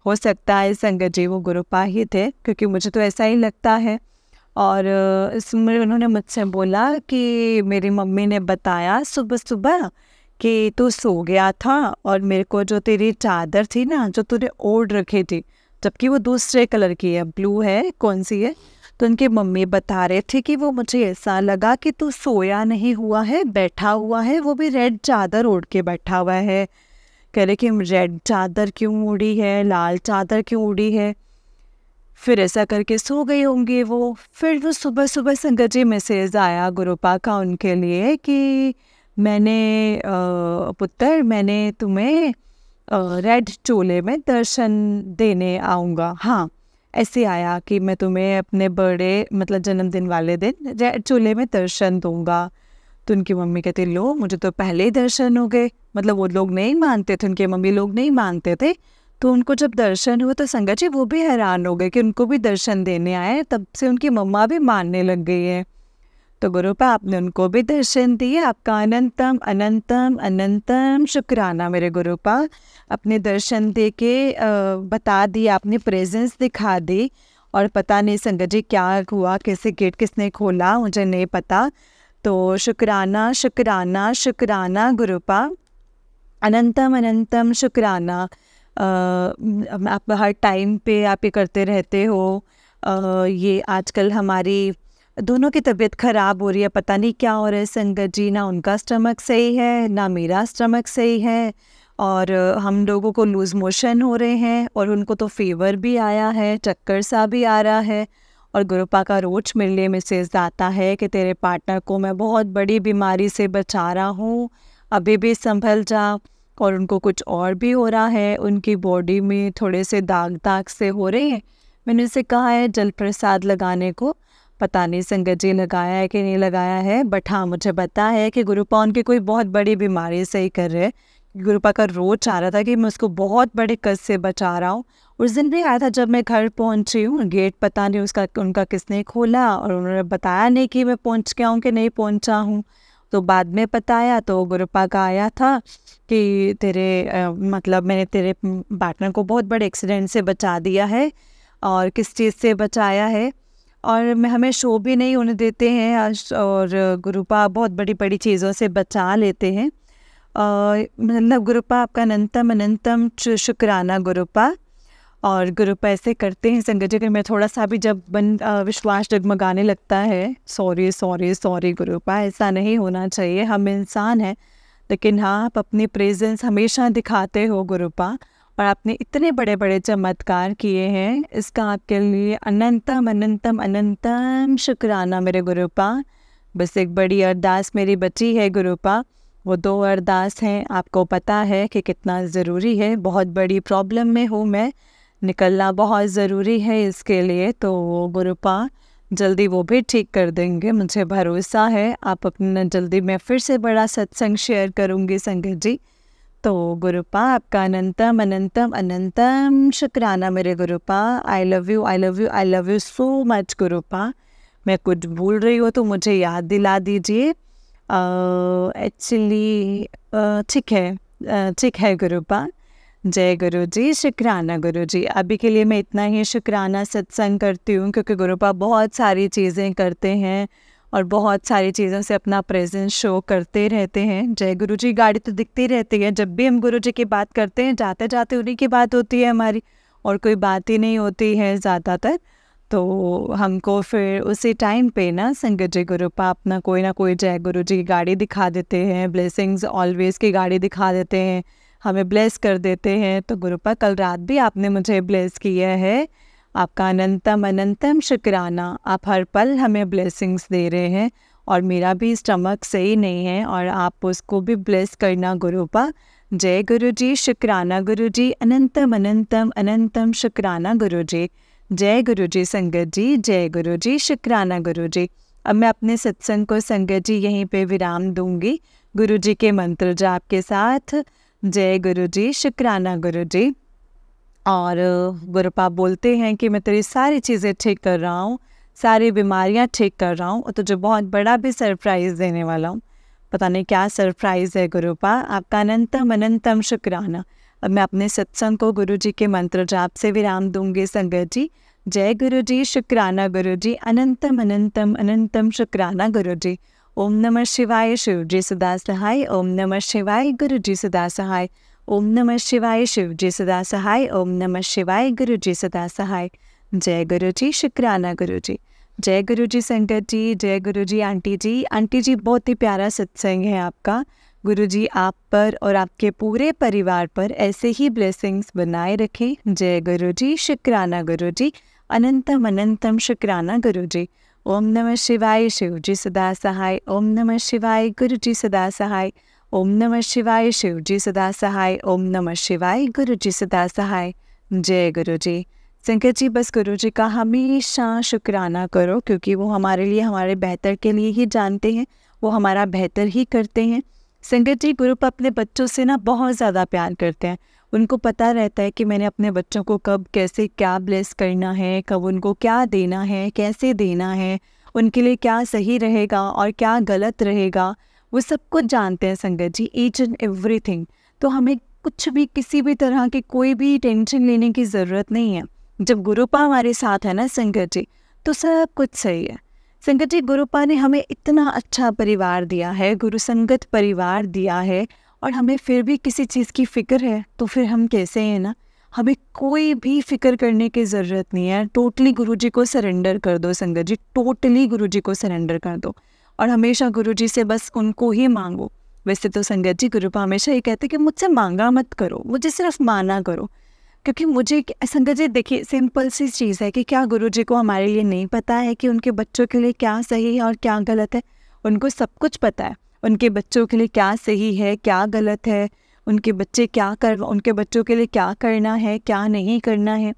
हो सकता है संगत जी वो गुरुपा ही थे, क्योंकि मुझे तो ऐसा ही लगता है। और इसमें उन्होंने मुझसे बोला कि मेरी मम्मी ने बताया सुबह सुबह कि तू सो गया था और मेरे को जो तेरी चादर थी ना, जो तूने ओढ़ रखी थी, जबकि वो दूसरे कलर की है, ब्लू है, कौन सी है, तो उनकी मम्मी बता रहे थे कि वो मुझे ऐसा लगा कि तू सोया नहीं हुआ है, बैठा हुआ है, वो भी रेड चादर ओढ़ के बैठा हुआ है। कह रहे कि रेड चादर क्यों ओढ़ी है, लाल चादर क्यों ओढ़ी है। फिर ऐसा करके सो गई होंगी वो। फिर वो सुबह सुबह संगत जी मैसेज आया गुरुपा का उनके लिए कि मैंने पुत्र, मैंने तुम्हें रेड चोले में दर्शन देने आऊँगा। हाँ, ऐसे आया कि मैं तुम्हें अपने बर्थडे मतलब जन्मदिन वाले दिन रेड चोले में दर्शन दूंगा। तो उनकी मम्मी कहती लो, मुझे तो पहले ही दर्शन हो गए। मतलब वो लोग नहीं मानते थे, उनके मम्मी लोग नहीं मानते थे। तो उनको जब दर्शन हुआ तो संगत जी वो भी हैरान हो गए कि उनको भी दर्शन देने आए। तब से उनकी मम्मा भी मानने लग गई है। तो गुरुपा आपने उनको भी दर्शन दिए, आपका अनंतम अनंतम अनंतम शुक्राना मेरे गुरुपा। अपने दर्शन दे के बता दी, आपने प्रेजेंस दिखा दी। और पता नहीं संगत जी क्या हुआ, कैसे गेट किसने खोला, मुझे नहीं पता। तो शुक्राना शुक्राना शुक्राना गुरुपा, अनंतम अनंतम शुक्राना। आप हर टाइम पे आप ये करते रहते हो। ये आजकल हमारी दोनों की तबीयत ख़राब हो रही है, पता नहीं क्या हो रहा है संगत जी, ना उनका स्टमक सही है ना मेरा स्टमक सही है, और हम लोगों को लूज़ मोशन हो रहे हैं, और उनको तो फीवर भी आया है, चक्कर सा भी आ रहा है। और गुरुपा का रोज मेरे लिए मैसेज आता है कि तेरे पार्टनर को मैं बहुत बड़ी बीमारी से बचा रहा हूँ, अभी भी संभल जा। और उनको कुछ और भी हो रहा है, उनकी बॉडी में थोड़े से दाग दाग से हो रहे हैं। मैंने उसे कहा है जल प्रसाद लगाने को, पता नहीं संगत जी लगाया है कि नहीं लगाया है, बट हाँ मुझे पता है कि गुरुपा उनकी कोई बहुत बड़ी बीमारी से ही कर रहे हैं। गुरुपा का रोज चाह रहा था कि मैं उसको बहुत बड़े कष्ट से बचा रहा हूँ। उस दिन भी आया था जब मैं घर पहुँची हूँ, गेट पता नहीं उसका उनका किसने खोला, और उन्होंने बताया नहीं कि मैं पहुँच गया हूँ कि नहीं पहुँचा हूँ। तो बाद में पता आया तो गुरुपा का आया था कि तेरे मतलब मैंने तेरे पार्टनर को बहुत बड़े एक्सीडेंट से बचा दिया है। और किस चीज़ से बचाया है, और मैं हमें शो भी नहीं होने देते हैं, और गुरुपा बहुत बड़ी बड़ी चीज़ों से बचा लेते हैं। मतलब गुरुपा आपका अनंतम अनंतम शुक्राना गुरुपा। और गुरुपा ऐसे करते हैं संगत जी कि मैं थोड़ा सा भी जब विश्वास डगमगाने लगता है, सॉरी सॉरी सॉरी गुरुपा, ऐसा नहीं होना चाहिए, हम इंसान हैं। लेकिन हाँ, आप अपनी प्रेजेंस हमेशा दिखाते हो गुरुपा, और आपने इतने बड़े बड़े चमत्कार किए हैं, इसका आपके लिए अनंतम अनंतम अनंतम शुक्राना मेरे गुरुपा। बस एक बड़ी अरदास मेरी बची है गुरुपा, वो 2 अरदास हैं। आपको पता है कि कितना ज़रूरी है, बहुत बड़ी प्रॉब्लम में हूँ मैं, निकलना बहुत ज़रूरी है इसके लिए। तो गुरुपा जल्दी वो भी ठीक कर देंगे, मुझे भरोसा है। आप अपना जल्दी, मैं फिर से बड़ा सत्संग शेयर करूँगी संगत जी। तो गुरुपा आपका अनंतम अनंतम अनंतम शुक्राना मेरे गुरुपा। I love you I love you I love you so much गुरुपा। मैं कुछ भूल रही हो तो मुझे याद दिला दीजिए। एक्चुअली ठीक है गुरुपा। जय गुरु जी, शुक्राना गुरु जी। अभी के लिए मैं इतना ही शुक्राना सत्संग करती हूँ, क्योंकि गुरुपा बहुत सारी चीज़ें करते हैं और बहुत सारी चीज़ों से अपना प्रेजेंस शो करते रहते हैं। जय गुरु जी। गाड़ी तो दिखती रहती है, जब भी हम गुरु जी की बात करते हैं जाते जाते उन्हीं की बात होती है हमारी, और कोई बात ही नहीं होती है ज़्यादातर। तो हमको फिर उसी टाइम पे ना संगत जी गुरुपा अपना कोई ना कोई जय गुरु जी की गाड़ी दिखा देते हैं, ब्लेसिंग्स ऑलवेज की गाड़ी दिखा देते हैं, हमें ब्लेस कर देते हैं। तो गुरुपा कल रात भी आपने मुझे ब्लेस किया है, आपका अनंतम अनंतम शुक्राना। आप हर पल हमें ब्लेसिंग्स दे रहे हैं, और मेरा भी स्टमक सही नहीं है, और आप उसको भी ब्लेस करना गुरुपा, जय गुरु जी, शुक्राना गुरु जी, अनंतम अनंतम अनंतम शुक्राना गुरु जी। जय गुरु जी संगत जी, जय गुरु जी, शुक्राना गुरु जी। अब मैं अपने सत्संग को संगत जी यहीं पे विराम दूंगी गुरु जी के मंत्र जाप के साथ। जय गुरु जी, शुक्राना गुरु जी। और गुरुपा बोलते हैं कि मैं तेरी सारी चीज़ें ठीक कर रहा हूँ, सारी बीमारियाँ ठीक कर रहा हूँ और तुझे बहुत बड़ा भी सरप्राइज़ देने वाला हूँ। पता नहीं क्या सरप्राइज़ है गुरुपा, आपका अनंतम अनंतम शुक्राना। अब मैं अपने सत्संग को गुरु जी के मंत्र जाप से विराम दूंगी संगत जी। जय गुरु जी, शुक्राना गुरु जी, अनंतम अनंतम अनंतम शुक्राना गुरु जी। ओम नमः शिवाय, शिव जी सदा सहाय। ओम नमः शिवाय, गुरु जी सदा सहाय। ओम नमः शिवाय, शिव जी सदा सहाय। ओम नमः शिवाय, गुरु जी सदा सहाय। जय गुरु जी, शुक्राना गुरु जी। जय गुरु जी संगत जी, जय गुरु जी आंटी जी। आंटी जी बहुत ही प्यारा सत्संग है आपका। गुरु जी आप पर और आपके पूरे परिवार पर ऐसे ही ब्लेसिंग्स बनाए रखें। जय गुरु जी, शुक्राना गुरु जी, अनंतम अनंतम शुक्राना गुरु जी। ओम नमः शिवाय, शिव जी सदा सहाय। ओम नमः शिवाय, गुरु जी सदा सहाय। ओम नमः शिवाय, शिव जी सदा सहाय। ओम नमः शिवाय, गुरु जी सदा सहाय। जय गुरु जी संगत जी, बस गुरु जी का हमेशा शुक्राना करो, क्योंकि वो हमारे लिए, हमारे बेहतर के लिए ही जानते हैं, वो हमारा बेहतर ही करते हैं। संगत जी, गुरु अपने बच्चों से ना बहुत ज़्यादा प्यार करते हैं। उनको पता रहता है कि मैंने अपने बच्चों को कब कैसे क्या ब्लेस करना है, कब उनको क्या देना है, कैसे देना है, उनके लिए क्या सही रहेगा और क्या गलत रहेगा, वो सब कुछ जानते हैं संगत जी, ईच एंड एवरीथिंग। तो हमें कुछ भी, किसी भी तरह की कोई भी टेंशन लेने की ज़रूरत नहीं है। जब गुरुपा हमारे साथ है ना संगत जी, तो सब कुछ सही है। संगत जी, गुरुपा ने हमें इतना अच्छा परिवार दिया है, गुरु संगत परिवार दिया है, और हमें फिर भी किसी चीज़ की फ़िक्र है तो फिर हम कैसे हैं ना। हमें कोई भी फ़िक्र करने की ज़रूरत नहीं है। टोटली गुरु जी को सरेंडर कर दो संगत जी, टोटली गुरु जी को सरेंडर कर दो और हमेशा गुरु जी से बस उनको ही मांगो। वैसे तो संगत जी गुरुपा हमेशा ये कहते कि मुझसे मांगा मत करो, मुझे सिर्फ माना करो। क्योंकि मुझे संगत जी देखिए, सिंपल सी चीज़ है कि क्या गुरु जी को हमारे लिए नहीं पता है कि उनके बच्चों के लिए क्या सही है और क्या गलत है? उनको सब कुछ पता है, उनके बच्चों के लिए क्या सही है, क्या गलत है, उनके बच्चों के लिए क्या करना है, क्या नहीं करना है।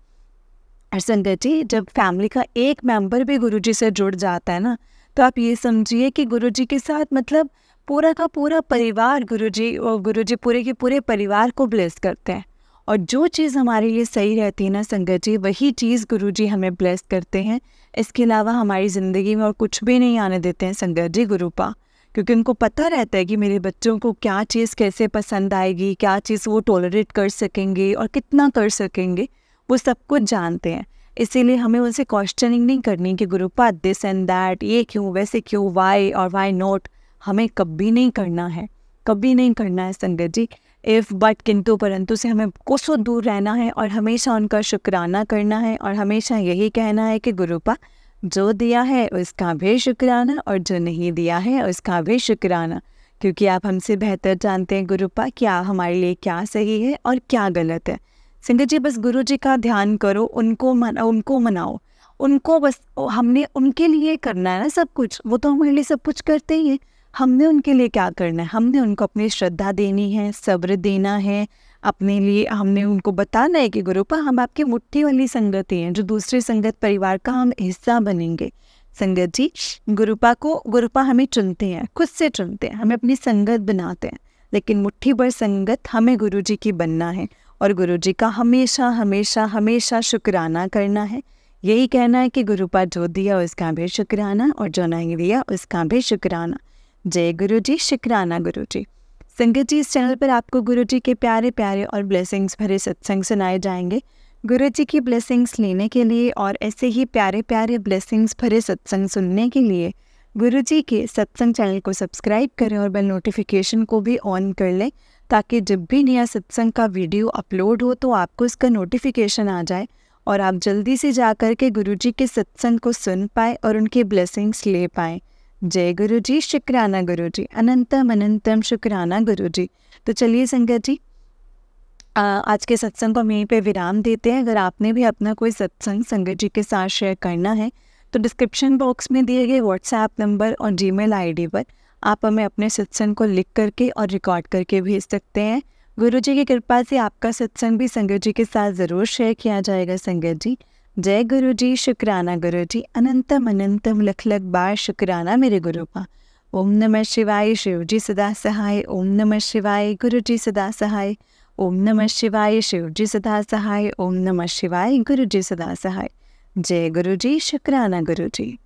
और संगत जी, जब फैमिली का एक मेंबर भी गुरु जी से जुड़ जाता है ना, तो आप ये समझिए कि गुरु जी के साथ मतलब पूरा का पूरा परिवार गुरु जी पूरे के पूरे परिवार को ब्लेस करते हैं। और जो चीज़ हमारे लिए सही रहती है ना संगत जी, वही चीज़ गुरु जी हमें ब्लेस करते हैं। इसके अलावा हमारी ज़िंदगी में और कुछ भी नहीं आने देते हैं संगत जी गुरुपा, क्योंकि उनको पता रहता है कि मेरे बच्चों को क्या चीज़ कैसे पसंद आएगी, क्या चीज़ वो टॉलरेट कर सकेंगे और कितना कर सकेंगे, वो सब कुछ जानते हैं। इसीलिए हमें उनसे क्वेश्चनिंग नहीं करनी कि गुरुपा दिस एंड दैट, ये क्यों, वैसे क्यों, वाई और वाई नॉट, हमें कभी नहीं करना है, कभी नहीं करना है संगत जी। इफ़ बट किंतु परंतु से हमें कोसों दूर रहना है और हमेशा उनका शुक्राना करना है और हमेशा यही कहना है कि गुरुपा जो दिया है उसका भी शुक्राना और जो नहीं दिया है उसका भी शुक्राना, क्योंकि आप हमसे बेहतर जानते हैं गुरुपा क्या हमारे लिए क्या सही है और क्या गलत है। संगत जी, बस गुरु जी का ध्यान करो, उनको मनाओ, उनको बस, हमने उनके लिए करना है ना सब कुछ, वो तो हमारे लिए सब कुछ करते ही हैं। हमने उनके लिए क्या करना है? हमने उनको अपनी श्रद्धा देनी है, सब्र देना है अपने लिए। हमने उनको बताना है कि गुरुपा हम आपकी मुट्ठी वाली संगति हैं, जो दूसरे संगत परिवार का हम हिस्सा बनेंगे। संगत जी, गुरुपा हमें चुनते हैं, खुद से चुनते हैं, हमें अपनी संगत बनाते हैं, लेकिन मुट्ठी भर संगत हमें गुरु जी की बनना है और गुरु जी का हमेशा हमेशा हमेशा शुक्राना करना है। यही कहना है कि गुरुपा जो दिया उसका भी शुक्राना और जो नहीं दिया उसका भी शुक्राना। जय गुरु जी, शुक्राना गुरु जी। संगत जी, इस चैनल पर आपको गुरु जी के प्यारे प्यारे और ब्लेसिंग्स भरे सत्संग सुनाए जाएंगे। गुरु जी की ब्लेसिंग्स लेने के लिए और ऐसे ही प्यारे प्यारे ब्लेसिंग्स भरे सत्संग सुनने के लिए गुरु जी के सत्संग चैनल को सब्सक्राइब करें और बेल नोटिफिकेशन को भी ऑन कर लें, ताकि जब भी नया सत्संग का वीडियो अपलोड हो तो आपको इसका नोटिफिकेशन आ जाए और आप जल्दी से जा कर के गुरु जी के सत्संग को सुन पाए और उनकी ब्लेसिंग्स ले पाएँ। जय गुरु जी, शुक्राना गुरु जी, अनंतम अनंतम शुक्राना गुरु जी। तो चलिए संगत जी, आज के सत्संग को हम यहीं पे विराम देते हैं। अगर आपने भी अपना कोई सत्संग संगत जी के साथ शेयर करना है तो डिस्क्रिप्शन बॉक्स में दिए गए व्हाट्सएप नंबर और जीमेल आईडी पर आप हमें अपने सत्संग को लिख करके और रिकॉर्ड करके भेज सकते हैं। गुरु जी की कृपा से आपका सत्संग भी संगत जी के साथ ज़रूर शेयर किया जाएगा संगत जी। जय गुरु जी, शुक्राना गुरु जी, अनंतम अनंतम लख लख बार शुक्राना मेरे गुरु का। ओम नमः शिवाय, शिव जी सदा सहाय। ओम नमः शिवाय, गुरु जी सदा सहाय। ओम नमः शिवाय, शिव जी सदा सहाय। ओम नमः शिवाय, गुरु जी सदा सहाय। जय गुरु जी, शुक्राना गुरु जी।